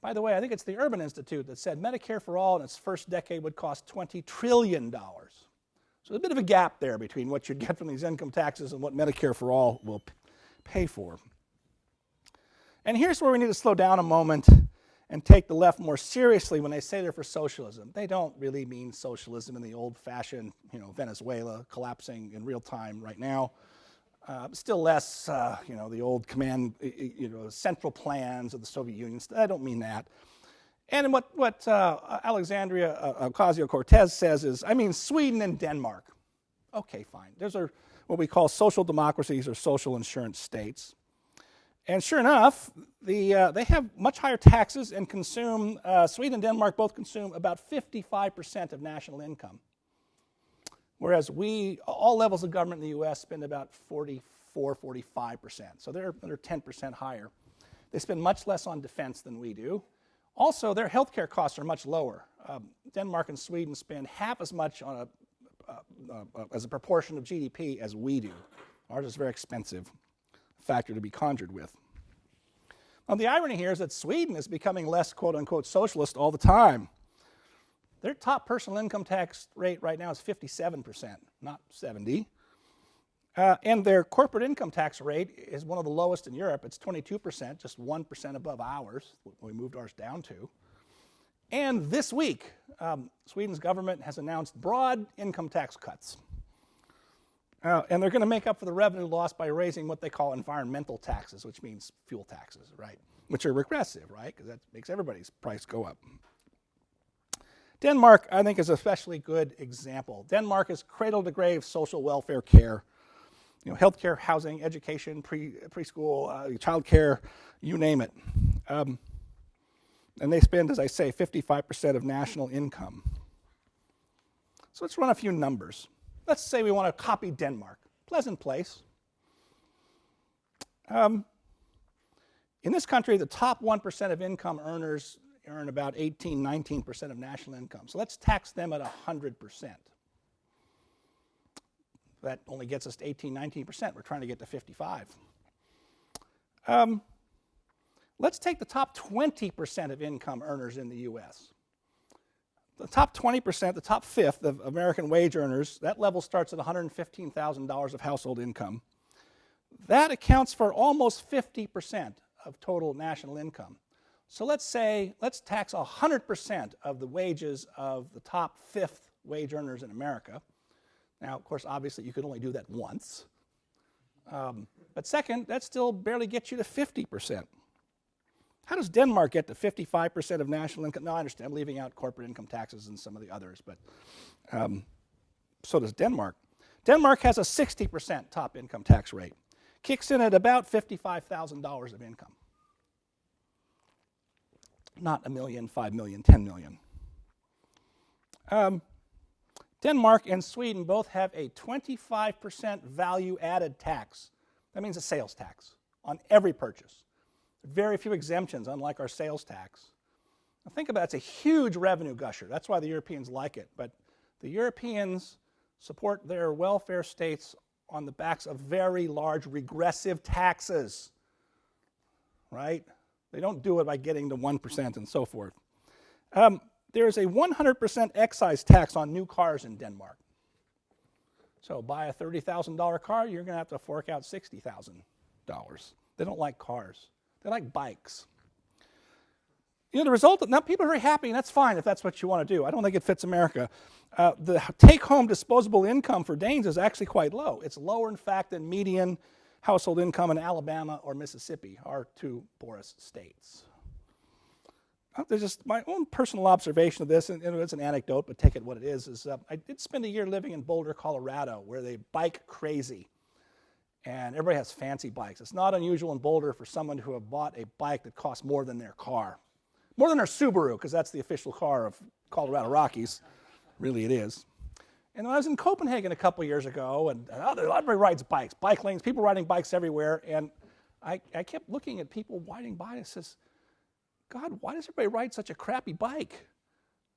By the way, I think it's the Urban Institute that said Medicare for all in its first decade would cost $20 trillion. So there's a bit of a gap there between what you'd get from these income taxes and what Medicare for all will pay for. And here's where we need to slow down a moment and take the left more seriously when they say they're for socialism. They don't really mean socialism in the old-fashioned, Venezuela collapsing in real time right now. Still less, the old command, central plans of the Soviet Union. I don't mean that. And what Alexandria Ocasio-Cortez says is, I mean Sweden and Denmark. Okay, fine. Those are what we call social democracies or social insurance states. And sure enough, they have much higher taxes and consume, Sweden and Denmark both consume about 55% of national income. Whereas all levels of government in the U.S. spend about 44, 45%. So they're 10% higher. They spend much less on defense than we do. Also, their healthcare costs are much lower. Denmark and Sweden spend half as much on as a proportion of GDP as we do. Ours is very expensive factor to be conjured with. Now, the irony here is that Sweden is becoming less quote-unquote socialist all the time. Their top personal income tax rate right now is 57%, not 70%. And their corporate income tax rate is one of the lowest in Europe. It's 22%, just 1% above ours, we moved ours down to. And this week, Sweden's government has announced broad income tax cuts. And they're going to make up for the revenue loss by raising what they call environmental taxes, which means fuel taxes, right? Which are regressive, right? Because that makes everybody's price go up. Denmark, I think, is an especially good example. Denmark is cradle-to-grave social welfare care. Healthcare, housing, education, preschool, childcare, you name it. And they spend, as I say, 55% of national income. So let's run a few numbers. Let's say we want to copy Denmark. Pleasant place. In this country, the top 1% of income earners earn about 18, 19% of national income. So let's tax them at 100%. That only gets us to 18, 19%. We're trying to get to 55. Let's take the top 20% of income earners in the U.S. The top 20%, the top fifth of American wage earners, that level starts at $115,000 of household income. That accounts for almost 50% of total national income. So let's tax 100% of the wages of the top fifth wage earners in America. Now, of course, obviously, you could only do that once. But second, that still barely gets you to 50%. How does Denmark get to 55% of national income? No, I understand. I'm leaving out corporate income taxes and some of the others, but so does Denmark. Denmark has a 60% top income tax rate. Kicks in at about $55,000 of income. Not $1 million, $5 million, $10 million. Denmark and Sweden both have a 25% value-added tax. That means a sales tax on every purchase. Very few exemptions, unlike our sales tax. Now think about it, it's a huge revenue gusher. That's why the Europeans like it. But the Europeans support their welfare states on the backs of very large regressive taxes, right? They don't do it by getting to 1% and so forth. There is a 100% excise tax on new cars in Denmark. So buy a $30,000 car, you're going to have to fork out $60,000. They don't like cars. They like bikes. You know, the result, now people are very happy, and that's fine if that's what you want to do. I don't think it fits America. The take-home disposable income for Danes is actually quite low. It's lower, in fact, than median household income in Alabama or Mississippi, our two poorest states. There's just my own personal observation of this, and it's an anecdote, but take it what it is I did spend a year living in Boulder, Colorado, where they bike crazy. And everybody has fancy bikes. It's not unusual in Boulder for someone who have bought a bike that costs more than their car. More than their Subaru, because that's the official car of Colorado Rockies. Really it is. And when I was in Copenhagen a couple years ago, and everybody rides bikes, bike lanes, people riding bikes everywhere, and I kept looking at people riding by and says, God, why does everybody ride such a crappy bike?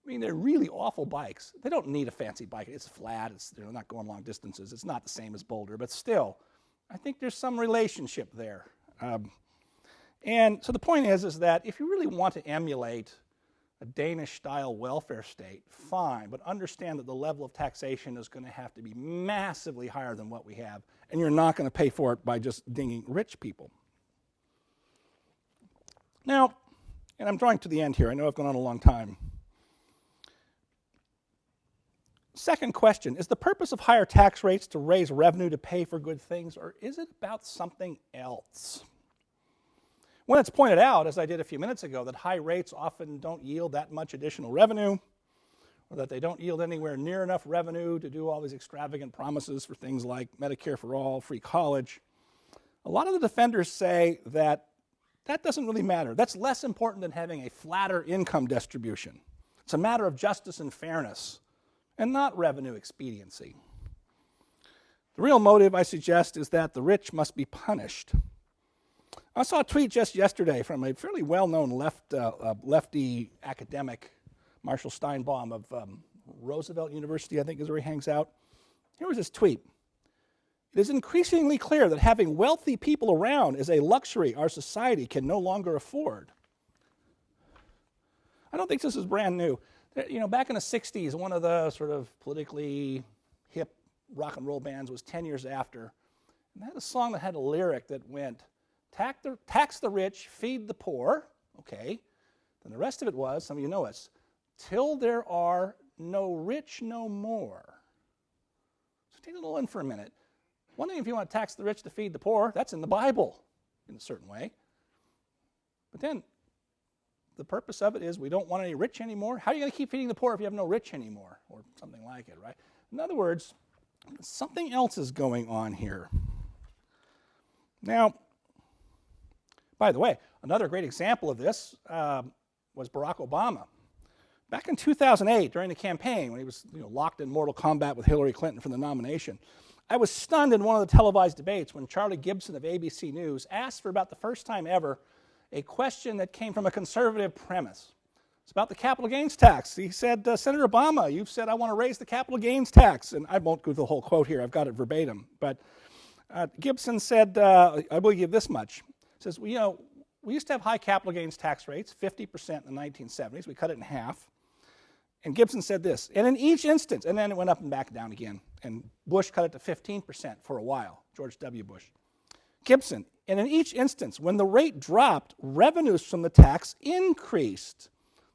I mean, they're really awful bikes. They don't need a fancy bike. It's flat. They're not going long distances. It's not the same as Boulder, but still, I think there's some relationship there. And so the point is that if you really want to emulate a Danish-style welfare state, fine, but understand that the level of taxation is going to have to be massively higher than what we have, and you're not going to pay for it by just dinging rich people. Now, and I'm drawing to the end here. I know I've gone on a long time. Second question, is the purpose of higher tax rates to raise revenue to pay for good things, or is it about something else? When it's pointed out, as I did a few minutes ago, that high rates often don't yield that much additional revenue, or that they don't yield anywhere near enough revenue to do all these extravagant promises for things like Medicare for all, free college, a lot of the defenders say that that doesn't really matter. That's less important than having a flatter income distribution. It's a matter of justice and fairness, and not revenue expediency. The real motive, I suggest, is that the rich must be punished. I saw a tweet just yesterday from a fairly well-known lefty academic, Marshall Steinbaum of Roosevelt University, I think is where he hangs out. Here was his tweet. It is increasingly clear that having wealthy people around is a luxury our society can no longer afford. I don't think this is brand new. You know, back in the 60s, one of the sort of politically hip rock and roll bands was 10 Years After. And they had a song that had a lyric that went, tax the rich, feed the poor. Okay. Then the rest of it was, some of you know it, till there are no rich no more. So take it all in for a minute. One thing, if you want to tax the rich to feed the poor, that's in the Bible in a certain way. But then the purpose of it is we don't want any rich anymore. How are you going to keep feeding the poor if you have no rich anymore? Or something like it, right? In other words, something else is going on here. Now, by the way, another great example of this was Barack Obama. Back in 2008, during the campaign, when he was locked in mortal combat with Hillary Clinton for the nomination, I was stunned in one of the televised debates when Charlie Gibson of ABC News asked for about the first time ever a question that came from a conservative premise. It's about the capital gains tax. He said, Senator Obama, you've said I want to raise the capital gains tax. And I won't go through the whole quote here. I've got it verbatim. But Gibson said, I will give this much. He says, well, you know, we used to have high capital gains tax rates, 50% in the 1970s. We cut it in half. And Gibson said this, and in each instance, and then it went up and back down again. And Bush cut it to 15% for a while, George W. Bush. Gibson, and in each instance, when the rate dropped, revenues from the tax increased.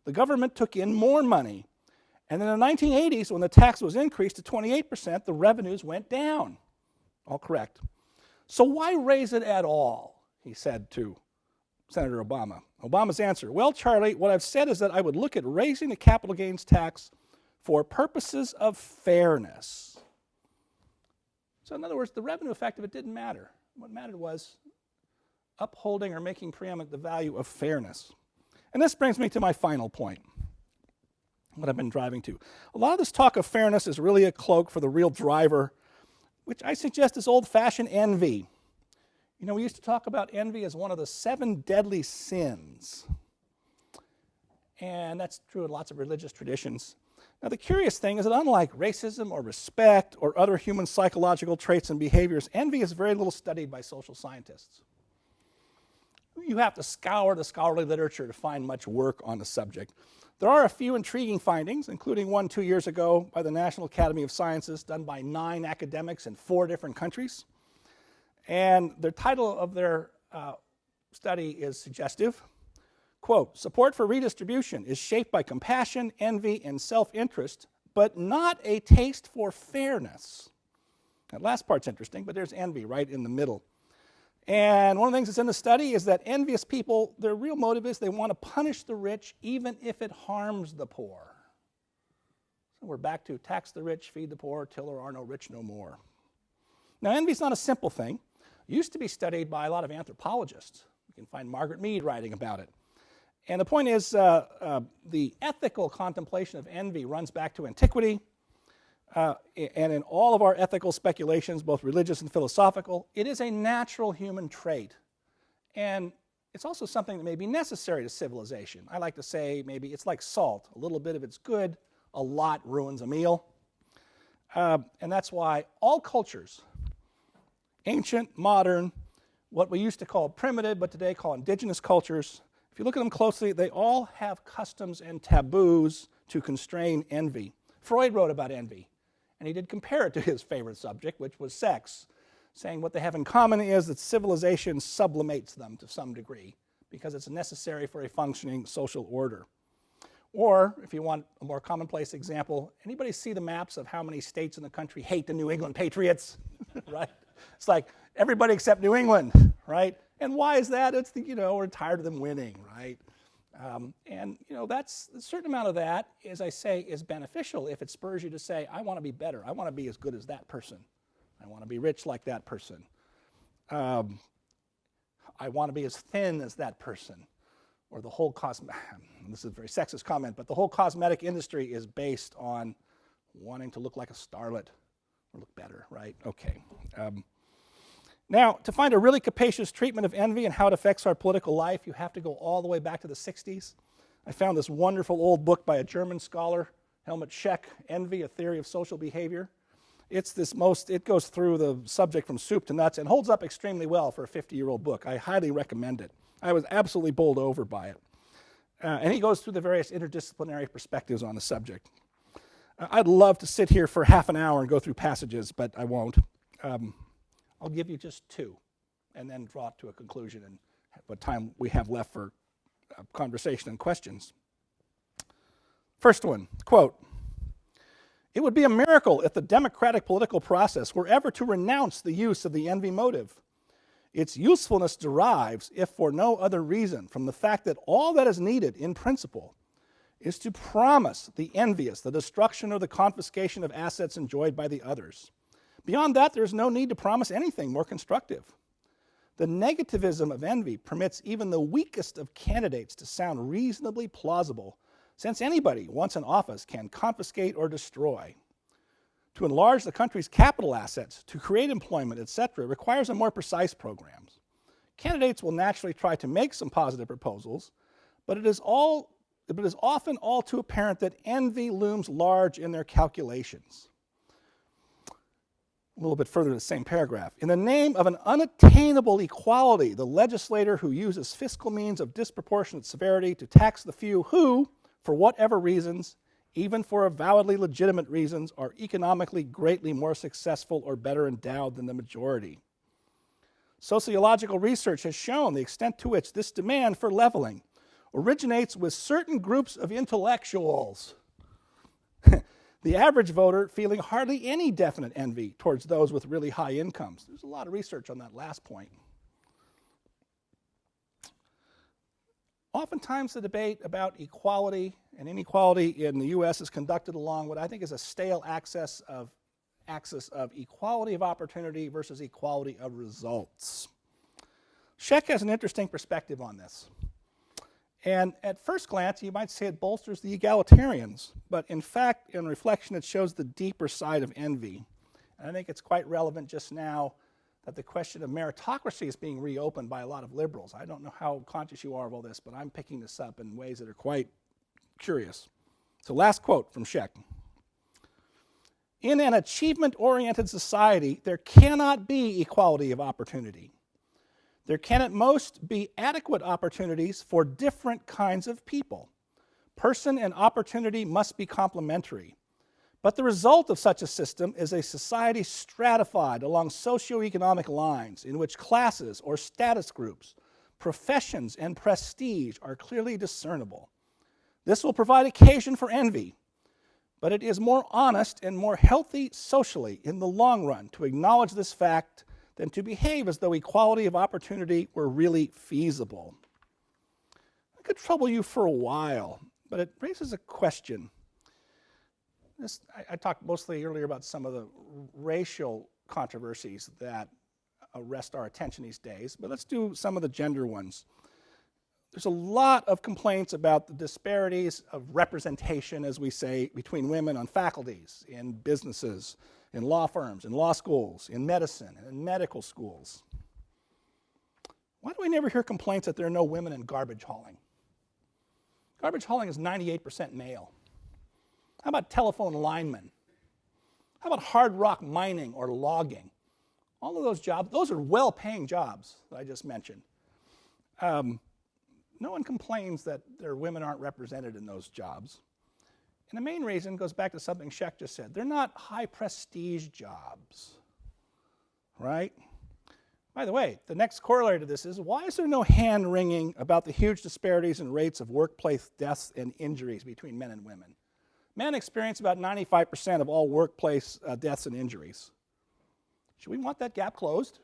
The government took in more money. And in the 1980s, when the tax was increased to 28%, the revenues went down. All correct. So why raise it at all, he said to Senator Obama. Obama's answer, well, Charlie, what I've said is that I would look at raising the capital gains tax for purposes of fairness. So in other words, the revenue effect of it didn't matter. What mattered was upholding or making preeminent the value of fairness. And this brings me to my final point, what I've been driving to. A lot of this talk of fairness is really a cloak for the real driver, which I suggest is old-fashioned envy. You know, we used to talk about envy as one of the 7 deadly sins. And that's true in lots of religious traditions. Now, the curious thing is that unlike racism or respect or other human psychological traits and behaviors, envy is very little studied by social scientists. You have to scour the scholarly literature to find much work on the subject. There are a few intriguing findings, including one 2 years ago by the National Academy of Sciences, done by 9 academics in 4 different countries. And the title of their study is suggestive. Quote, support for redistribution is shaped by compassion, envy, and self-interest, but not a taste for fairness. That last part's interesting, but there's envy right in the middle. And one of the things that's in the study is that envious people, their real motive is they want to punish the rich even if it harms the poor. So we're back to tax the rich, feed the poor, till there are no rich no more. Now, envy is not a simple thing. It used to be studied by a lot of anthropologists. You can find Margaret Mead writing about it. And the point is, the ethical contemplation of envy runs back to antiquity. And in all of our ethical speculations, both religious and philosophical, it is a natural human trait. And it's also something that may be necessary to civilization. I like to say maybe it's like salt. A little bit of it's good, a lot ruins a meal. And that's why all cultures, ancient, modern, what we used to call primitive, but today call indigenous cultures, if you look at them closely, they all have customs and taboos to constrain envy. Freud wrote about envy, and he did compare it to his favorite subject, which was sex, saying what they have in common is that civilization sublimates them to some degree because it's necessary for a functioning social order. Or, if you want a more commonplace example, anybody see the maps of how many states in the country hate the New England Patriots? Right? It's like everybody except New England, right? And why is that? It's we're tired of them winning, right? And that's a certain amount of that, as I say, is beneficial if it spurs you to say, I want to be better. I want to be as good as that person. I want to be rich like that person. I want to be as thin as that person. Or the whole this is a very sexist comment, but the whole cosmetic industry is based on wanting to look like a starlet or look better, right? Okay. Now, to find a really capacious treatment of envy and how it affects our political life, you have to go all the way back to the 60s. I found this wonderful old book by a German scholar, Helmut Scheck, Envy, A Theory of Social Behavior. It goes through the subject from soup to nuts and holds up extremely well for a 50-year-old book. I highly recommend it. I was absolutely bowled over by it. And he goes through the various interdisciplinary perspectives on the subject. I'd love to sit here for half an hour and go through passages, but I won't. I'll give you just 2 and then draw it to a conclusion and what time we have left for conversation and questions. First one, quote, it would be a miracle if the democratic political process were ever to renounce the use of the envy motive. Its usefulness derives, if for no other reason, from the fact that all that is needed in principle is to promise the envious the destruction or the confiscation of assets enjoyed by the others. Beyond that, there is no need to promise anything more constructive. The negativism of envy permits even the weakest of candidates to sound reasonably plausible, since anybody once in office can confiscate or destroy. To enlarge the country's capital assets, to create employment, etc., requires a more precise program. Candidates will naturally try to make some positive proposals, but it is but it is often all too apparent that envy looms large in their calculations. A little bit further in the same paragraph. In the name of an unattainable equality, the legislator who uses fiscal means of disproportionate severity to tax the few who, for whatever reasons, even for avowedly legitimate reasons, are economically greatly more successful or better endowed than the majority. Sociological research has shown the extent to which this demand for leveling originates with certain groups of intellectuals. The average voter feeling hardly any definite envy towards those with really high incomes. There's a lot of research on that last point. Oftentimes the debate about equality and inequality in the U.S. is conducted along what I think is a stale axis of equality of opportunity versus equality of results. Scheck has an interesting perspective on this. And at first glance, you might say it bolsters the egalitarians, but in fact, in reflection, it shows the deeper side of envy. And I think it's quite relevant just now that the question of meritocracy is being reopened by a lot of liberals. I don't know how conscious you are of all this, but I'm picking this up in ways that are quite curious. So last quote from Scheck. In an achievement-oriented society, there cannot be equality of opportunity. There can at most be adequate opportunities for different kinds of people. Person and opportunity must be complementary. But the result of such a system is a society stratified along socioeconomic lines in which classes or status groups, professions, and prestige are clearly discernible. This will provide occasion for envy, but it is more honest and more healthy socially in the long run to acknowledge this fact than to behave as though equality of opportunity were really feasible. I could trouble you for a while, but it raises a question. I talked mostly earlier about some of the racial controversies that arrest our attention these days, but let's do some of the gender ones. There's a lot of complaints about the disparities of representation, as we say, between women on faculties, in businesses, in law firms, in law schools, in medicine, and in medical schools. Why do we never hear complaints that there are no women in garbage hauling? Garbage hauling is 98% male. How about telephone linemen? How about hard rock mining or logging? All of those jobs, those are well-paying jobs that I just mentioned. No one complains that their women aren't represented in those jobs. And the main reason goes back to something Scheck just said. They're not high prestige jobs, right? By the way, the next corollary to this is, why is there no hand-wringing about the huge disparities in rates of workplace deaths and injuries between men and women? Men experience about 95% of all workplace deaths and injuries. Should we want that gap closed?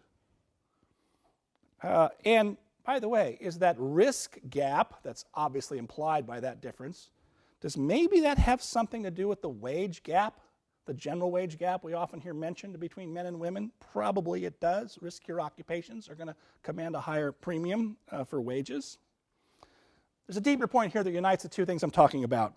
And by the way, is that risk gap that's obviously implied by that difference, does maybe that have something to do with the wage gap, the general wage gap we often hear mentioned between men and women? Probably it does. Riskier occupations are going to command a higher premium for wages. There's a deeper point here that unites the two things I'm talking about.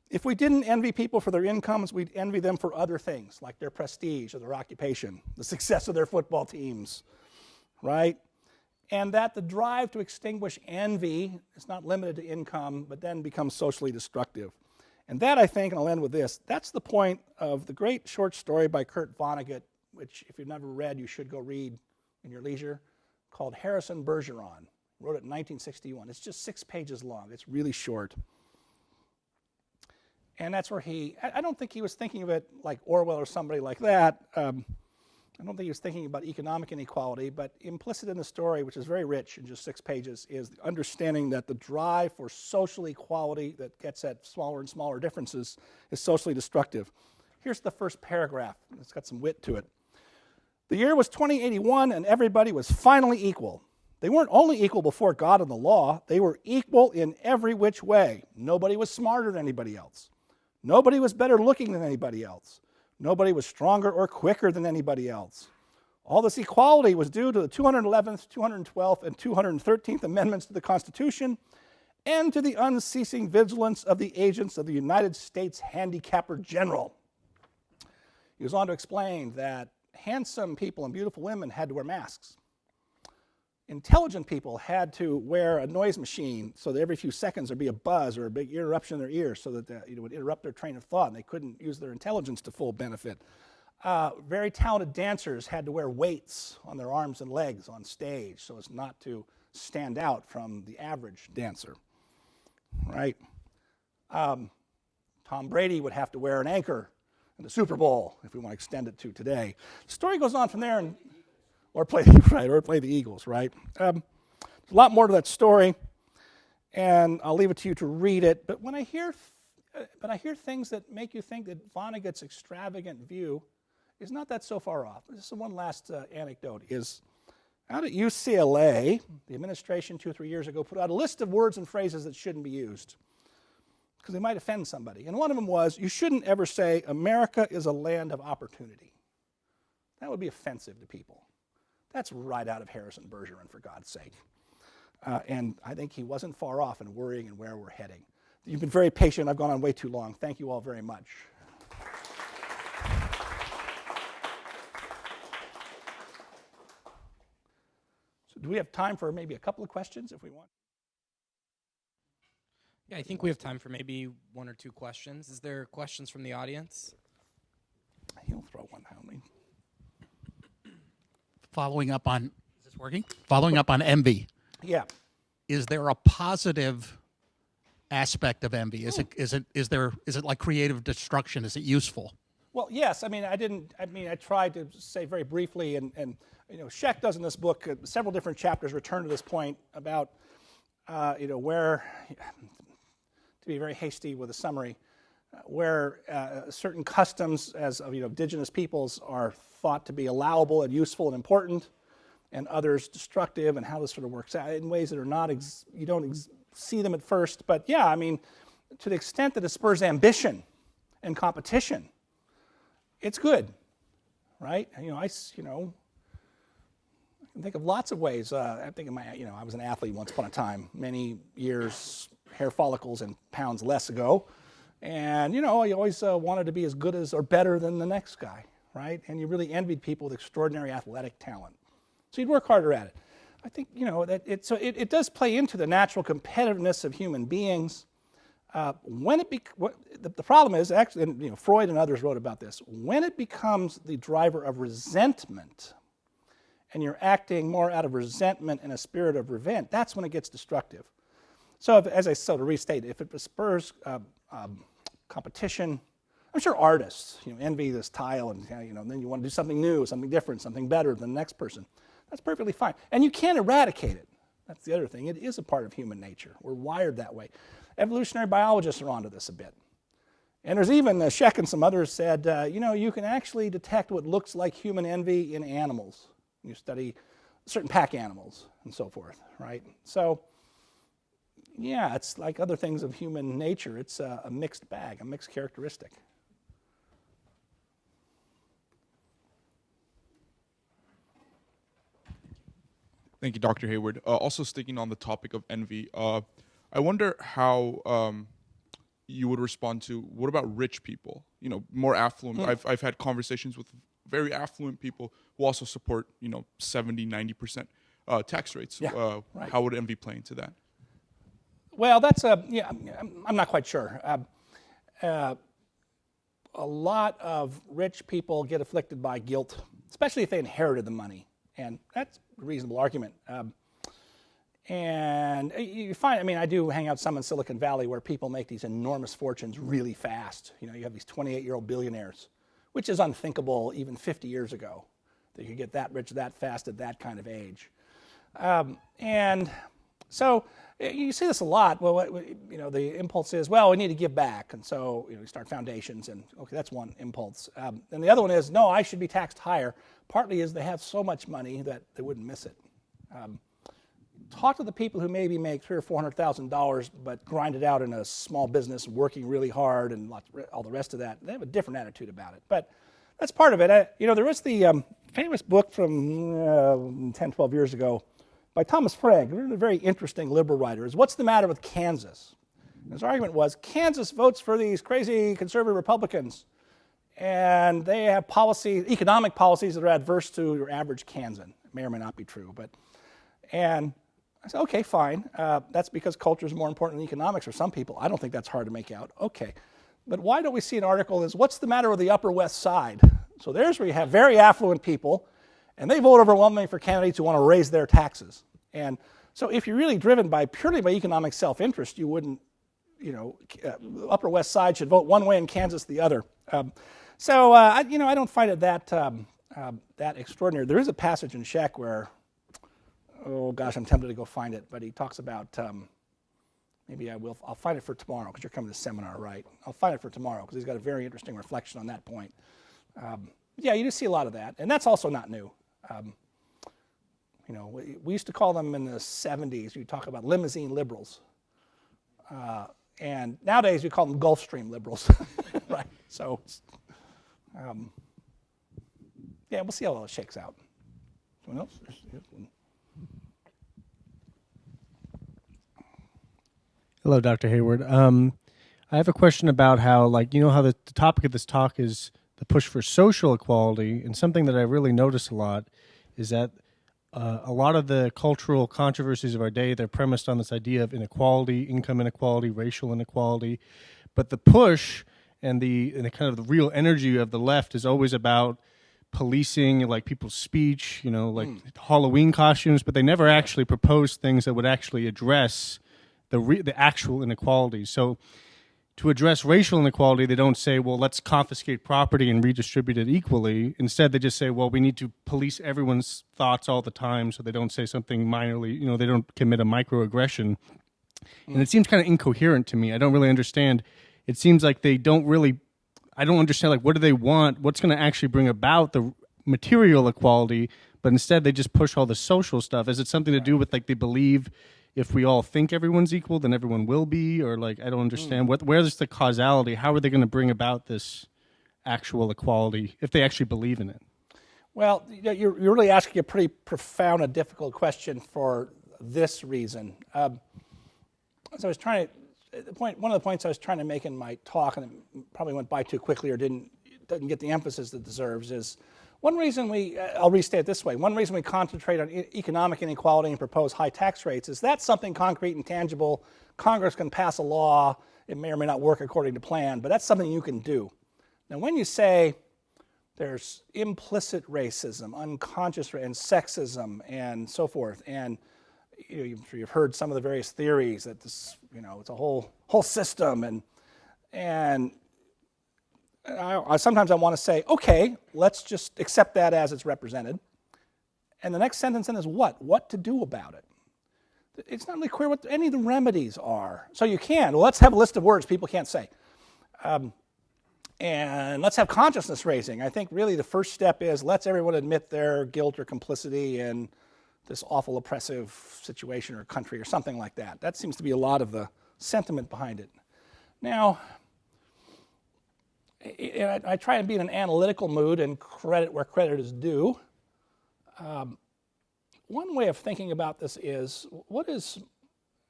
If we didn't envy people for their incomes, we'd envy them for other things, like their prestige or their occupation, the success of their football teams, right? And that the drive to extinguish envy is not limited to income, but then becomes socially destructive. And that, I think, and I'll end with this, that's the point of the great short story by Kurt Vonnegut, which if you've never read, you should go read in your leisure, called Harrison Bergeron. Wrote it in 1961. It's just 6 pages long. It's really short. And that's where I don't think he was thinking of it like Orwell or somebody like that. I don't think he was thinking about economic inequality, but implicit in the story, which is very rich in just 6 pages, is the understanding that the drive for social equality that gets at smaller and smaller differences is socially destructive. Here's the first paragraph. It's got some wit to it. The year was 2081, and everybody was finally equal. They weren't only equal before God and the law, they were equal in every which way. Nobody was smarter than anybody else. Nobody was better looking than anybody else. Nobody was stronger or quicker than anybody else. All this equality was due to the 211th, 212th, and 213th Amendments to the Constitution and to the unceasing vigilance of the agents of the United States Handicapper General. He goes on to explain that handsome people and beautiful women had to wear masks. intelligent people had to wear a noise machine so that every few seconds there'd be a buzz or a big eruption in their ears so that it would interrupt their train of thought and they couldn't use their intelligence to full benefit. Very talented dancers had to wear weights on their arms and legs on stage so as not to stand out from the average dancer, right? Tom Brady would have to wear an anchor in the Super Bowl, if we want to extend it to today. The story goes on from there, or play the Eagles, right? There's a lot more to that story, and I'll leave it to you to read it. But when I hear things that make you think that Vonnegut's extravagant view is not that so far off. This is one last anecdote. Is out at UCLA, the administration 2 or 3 years ago put out a list of words and phrases that shouldn't be used because they might offend somebody. And one of them was, you shouldn't ever say, America is a land of opportunity. That would be offensive to people. That's right out of Harrison Bergeron, for God's sake. And I think he wasn't far off in worrying and where we're heading. You've been very patient. I've gone on way too long. Thank you all very much. So do we have time for maybe a couple of questions if we want? Yeah, I think we have time for maybe 1 or 2 questions. Is there questions from the audience? He'll throw one at me. Following up on, is this working? Following up on envy. Yeah. Is there a positive aspect of envy? Is it like creative destruction? Is it useful? Well, yes. I tried to say very briefly, and Scheck does in this book several different chapters return to this point about where, to be very hasty with a summary, where certain customs as of indigenous peoples are thought to be allowable and useful and important, and others destructive, and how this sort of works out in ways that are not you don't see them at first. But yeah, to the extent that it spurs ambition and competition, it's good, right? I can think of lots of ways. I think I was an athlete once upon a time, many years, hair follicles and pounds less ago. And, you always wanted to be as good as or better than the next guy, right? And you really envied people with extraordinary athletic talent. So you'd work harder at it. I think, that it does play into the natural competitiveness of human beings. The problem is, actually, and Freud and others wrote about this, when it becomes the driver of resentment, and you're acting more out of resentment and a spirit of revenge, that's when it gets destructive. So, to restate, if it spurs competition, I'm sure artists, envy this tile, and then you want to do something new, something different, something better than the next person. That's perfectly fine, and you can't eradicate it. That's the other thing. It is a part of human nature. We're wired that way. Evolutionary biologists are onto this a bit. And there's even, Scheck and some others said, you can actually detect what looks like human envy in animals. You study certain pack animals and so forth, right? So, yeah, it's like other things of human nature. It's a mixed bag, a mixed characteristic. Thank you, Dr. Hayward. Also sticking on the topic of envy, I wonder how you would respond to, what about rich people, more affluent? I've had conversations with very affluent people who also support, 70, 90% tax rates. Yeah, right. How would envy play into that? Well, I'm not quite sure. A lot of rich people get afflicted by guilt, especially if they inherited the money. And that's a reasonable argument. And you find, I do hang out some in Silicon Valley where people make these enormous fortunes really fast. You have these 28-year-old billionaires, which is unthinkable even 50 years ago. That you could get that rich that fast at that kind of age. And so you see this a lot. Well, the impulse is, well, we need to give back. And so we start foundations, and okay, that's one impulse. And the other one is, no, I should be taxed higher. Partly is they have so much money that they wouldn't miss it. Talk to the people who maybe make $300,000 or $400,000, but grind it out in a small business, working really hard, and all the rest of that. They have a different attitude about it. But that's part of it. There was the famous book from 10, 12 years ago by Thomas Frank, a very interesting liberal writer, is What's the Matter with Kansas? And his argument was, Kansas votes for these crazy conservative Republicans, and they have economic policies that are adverse to your average Kansan. It may or may not be true, but And I said, okay, fine. That's because culture is more important than economics for some people. I don't think that's hard to make out. Okay. But why don't we see an article is, what's the matter with the Upper West Side? So there's where you have very affluent people, and they vote overwhelmingly for candidates who want to raise their taxes. And so if you're really driven purely by economic self-interest, you wouldn't, Upper West Side should vote one way and Kansas the other. I don't find it that extraordinary. There is a passage in Scheck where, oh gosh, I'm tempted to go find it, but he talks about, maybe I'll find it for tomorrow because you're coming to the seminar, right? I'll find it for tomorrow because he's got a very interesting reflection on that point. Yeah, you do see a lot of that, and that's also not new. We used to call them in the 70s, you talk about limousine liberals. And nowadays we call them Gulf Stream liberals, right? So, yeah, we'll see how all it shakes out. Someone else? Hello, Dr. Hayward. I have a question about how, how the topic of this talk is the push for social equality, and something that I really notice a lot is that a lot of the cultural controversies of our day, they're premised on this idea of inequality, income inequality, racial inequality, but the push and the kind of the real energy of the left is always about policing, people's speech, Halloween costumes, but they never actually propose things that would actually address the actual inequalities. So to address racial inequality, they don't say, well, let's confiscate property and redistribute it equally. Instead, they just say, well, we need to police everyone's thoughts all the time so they don't say something minorly, they don't commit a microaggression. And it seems kind of incoherent to me. I don't really understand. It seems like I don't understand, what do they want? What's going to actually bring about the material equality? But instead, they just push all the social stuff. Is it something to do with, they believe if we all think everyone's equal, then everyone will be? Or, I don't understand. Where's the causality? How are they going to bring about this actual equality if they actually believe in it? Well, you're really asking a pretty profound and difficult question for this reason. As I was trying to, one of the points I was trying to make in my talk, and it probably went by too quickly or didn't get the emphasis it deserves, is one reason I'll restate it this way, one reason we concentrate on economic inequality and propose high tax rates is that's something concrete and tangible. Congress can pass a law. It may or may not work according to plan, but that's something you can do. Now, when you say there's implicit racism, unconscious and sexism, and so forth, and you've heard some of the various theories that this, it's a whole system, and sometimes I want to say, okay, let's just accept that as it's represented. And the next sentence then is what? What to do about it? It's not really clear what any of the remedies are. So let's have a list of words people can't say. And let's have consciousness raising. I think really the first step is let's everyone admit their guilt or complicity in this awful oppressive situation or country or something like that. That seems to be a lot of the sentiment behind it. Now, I try and be in an analytical mood and credit where credit is due. One way of thinking about this is, what is,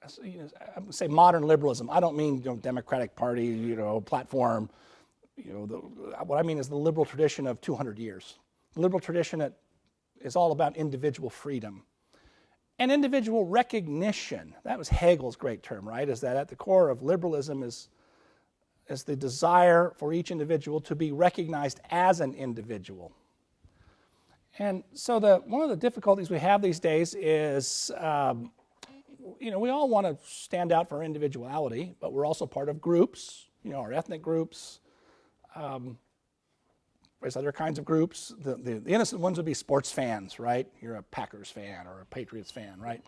I would say, modern liberalism? I don't mean Democratic Party, platform. What I mean is the liberal tradition of 200 years. The liberal tradition that is all about individual freedom and individual recognition. That was Hegel's great term, right? Is that at the core of liberalism is the desire for each individual to be recognized as an individual. And so one of the difficulties we have these days is, we all want to stand out for our individuality, but we're also part of groups, our ethnic groups. There's other kinds of groups. The innocent ones would be sports fans, right? You're a Packers fan or a Patriots fan, right?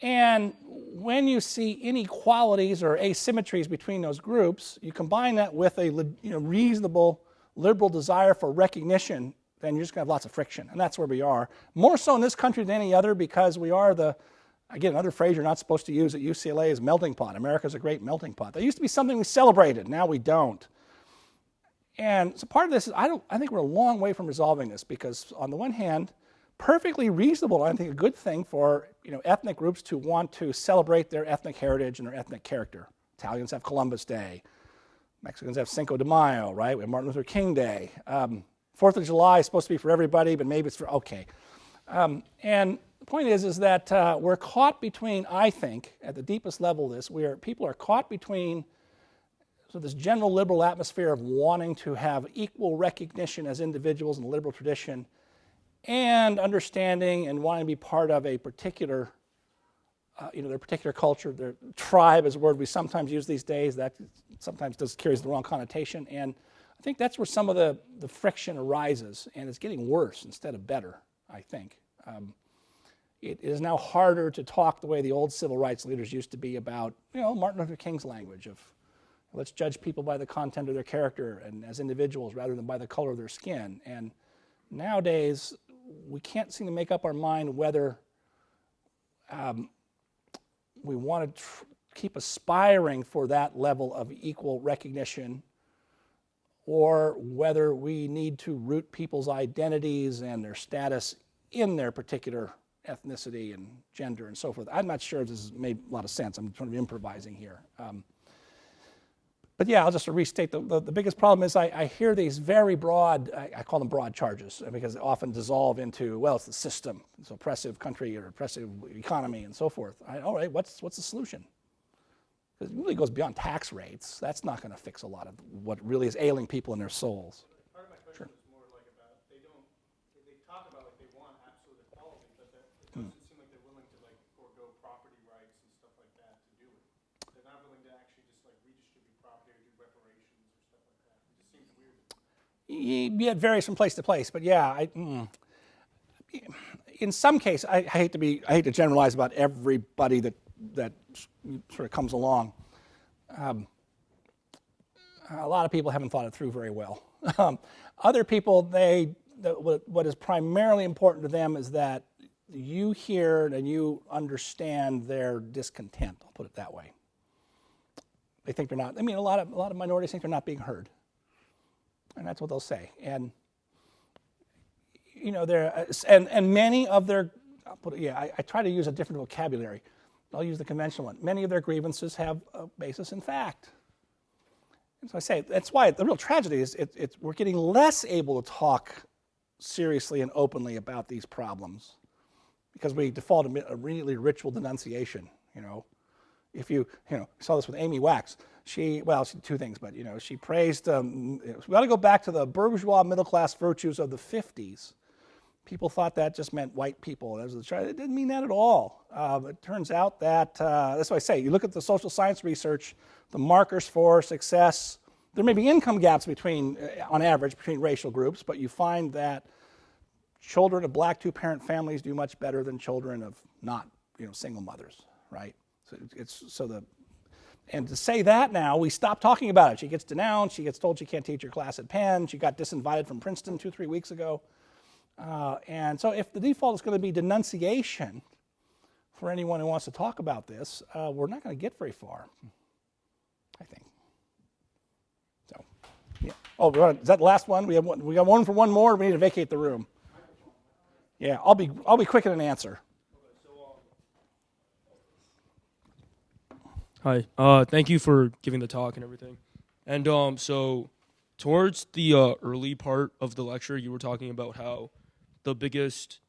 And when you see inequalities or asymmetries between those groups, you combine that with a reasonable liberal desire for recognition, then you're just going to have lots of friction. And that's where we are. More so in this country than any other because we are again, another phrase you're not supposed to use at UCLA is melting pot. America's a great melting pot. That used to be something we celebrated. Now we don't. And so part of this is I think we're a long way from resolving this because on the one hand, perfectly reasonable, I think a good thing for ethnic groups to want to celebrate their ethnic heritage and their ethnic character. Italians have Columbus Day. Mexicans have Cinco de Mayo, right? We have Martin Luther King Day. 4th of July is supposed to be for everybody, but maybe it's for, okay. And point is that we're caught between, I think, at the deepest level of this, people are caught between this general liberal atmosphere of wanting to have equal recognition as individuals in the liberal tradition and understanding and wanting to be part of a particular, their particular culture. Their tribe is a word we sometimes use these days. That sometimes carries the wrong connotation. And I think that's where some of the friction arises, and it's getting worse instead of better, I think. It is now harder to talk the way the old civil rights leaders used to be about, Martin Luther King's language of let's judge people by the content of their character and as individuals rather than by the color of their skin. And nowadays, we can't seem to make up our mind whether we want to keep aspiring for that level of equal recognition or whether we need to root people's identities and their status in their particular ethnicity and gender and so forth. I'm not sure if this has made a lot of sense. I'm sort of improvising here. But yeah, I'll just restate the biggest problem is I hear these very broad, I call them broad charges because they often dissolve into, well, it's the system, it's oppressive country or oppressive economy and so forth. All right, what's the solution? Because it really goes beyond tax rates. That's not going to fix a lot of what really is ailing people in their souls. Part of my question is more like about they talk about like they want absolute equality, but it doesn't seem like they're willing to like forego property rights and stuff like that to do it. They're not willing to actually just like redistribute property or do reparations or stuff like that. It just seems weird. Yeah, it varies from place to place, but yeah, in some cases, I hate to generalize about everybody that sort of comes along. A lot of people haven't thought it through very well. Other people, what is primarily important to them is that you hear and you understand their discontent. I'll put it that way. They think they're not. I mean, a lot of minorities think they're not being heard, and that's what they'll say. And and many of their, I try to use a different vocabulary. I'll use the conventional one. Many of their grievances have a basis in fact. And so I say, that's why the real tragedy is we're getting less able to talk seriously and openly about these problems because we default to a really ritual denunciation, If you saw this with Amy Wax. She did two things, but, she praised, we got to go back to the bourgeois middle-class virtues of the 50s. People thought that just meant white people. It didn't mean that at all. It turns out that, that's what I say, you look at the social science research, the markers for success, there may be income gaps on average, between racial groups, but you find that children of black two-parent families do much better than children of not, single mothers, right? And to say that now, we stop talking about it. She gets denounced, she gets told she can't teach her class at Penn, she got disinvited from Princeton 2-3 weeks ago. And so if the default is going to be denunciation for anyone who wants to talk about this, we're not going to get very far, I think. So, yeah. Oh, is that the last one? We got one for one more. We need to vacate the room. Yeah, I'll be quick in an answer. Hi. Thank you for giving the talk and everything. And so towards the early part of the lecture, you were talking about how the biggest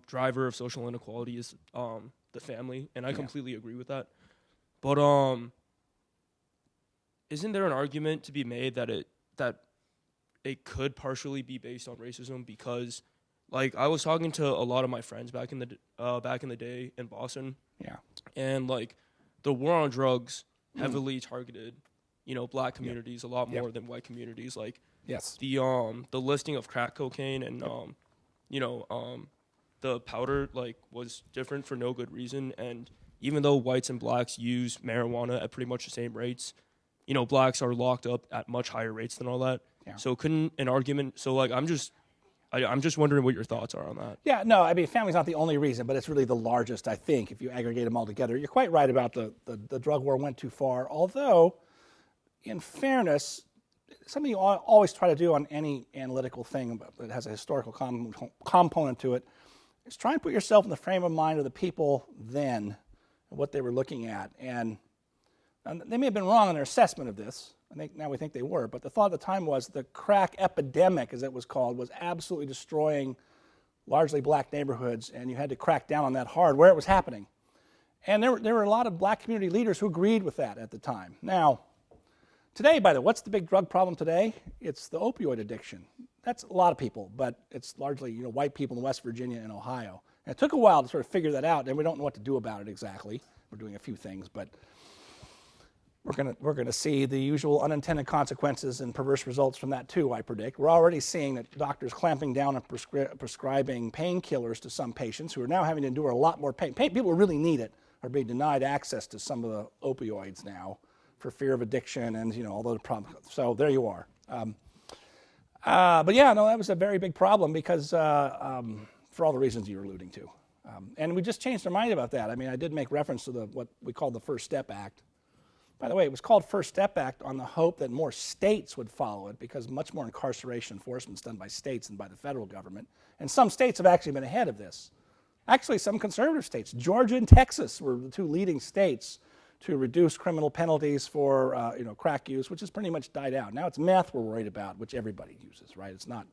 driver of social inequality is the family, and I completely agree with that. But isn't there an argument to be made that it could partially be based on racism? Because, like, I was talking to a lot of my friends back in the day in Boston, and like the war on drugs heavily targeted, black communities a lot more than white communities. Like, the listing of crack cocaine and the powder was different for no good reason. And even though whites and blacks use marijuana at pretty much the same rates, blacks are locked up at much higher rates than all that. Yeah. So couldn't an argument? So I'm just wondering what your thoughts are on that. Yeah, no, I mean, family's not the only reason, but it's really the largest, I think, if you aggregate them all together. You're quite right about the drug war went too far, although, in fairness, something you always try to do on any analytical thing that has a historical component to it is try and put yourself in the frame of mind of the people then and what they were looking at. And they may have been wrong in their assessment of this. I think now we think they were, but the thought at the time was the crack epidemic, as it was called, was absolutely destroying largely black neighborhoods, and you had to crack down on that hard where it was happening. And there were a lot of black community leaders who agreed with that at the time. Now, today, by the way, what's the big drug problem today? It's the opioid addiction. That's a lot of people, but it's largely white people in West Virginia and Ohio. And it took a while to sort of figure that out, and we don't know what to do about it exactly. We're doing a few things, but we're gonna see the usual unintended consequences and perverse results from that too, I predict. We're already seeing that doctors clamping down on prescribing painkillers to some patients who are now having to endure a lot more pain. People who really need it are being denied access to some of the opioids now for fear of addiction and all those problems. So there you are. But yeah, no, that was a very big problem because for all the reasons you were alluding to. And we just changed our mind about that. I mean, I did make reference to what we call the First Step Act. By the way, it was called First Step Act on the hope that more states would follow it because much more incarceration enforcement is done by states than by the federal government. And some states have actually been ahead of this. Actually, some conservative states, Georgia and Texas, were the two leading states to reduce criminal penalties for crack use, which has pretty much died out. Now it's meth we're worried about, which everybody uses, right? It's not.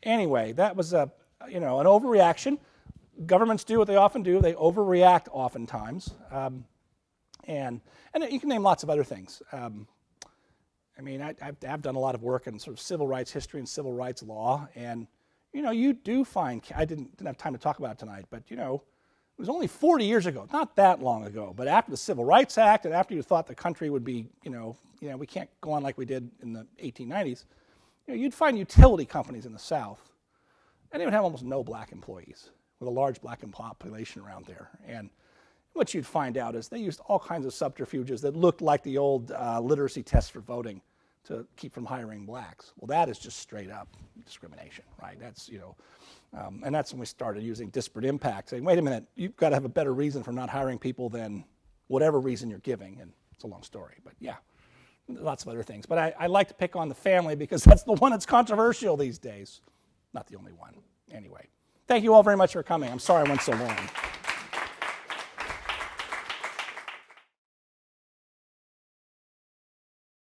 Anyway, that was an overreaction. Governments do what they often do; they overreact oftentimes, and you can name lots of other things. I mean, I've done a lot of work in sort of civil rights history and civil rights law, and you do find, I didn't have time to talk about it tonight, but it was only 40 years ago, not that long ago, but after the Civil Rights Act and after you thought the country would be, we can't go on like we did in the 1890s, you'd find utility companies in the South, and they would have almost no black employees with a large black population around there. And what you'd find out is they used all kinds of subterfuges that looked like the old literacy test for voting to keep from hiring blacks. Well, that is just straight up discrimination, right? That's, and that's when we started using disparate impact, saying, wait a minute, you've got to have a better reason for not hiring people than whatever reason you're giving. And it's a long story, but yeah, lots of other things. But I like to pick on the family because that's the one that's controversial these days. Not the only one. Anyway, thank you all very much for coming. I'm sorry I went so long.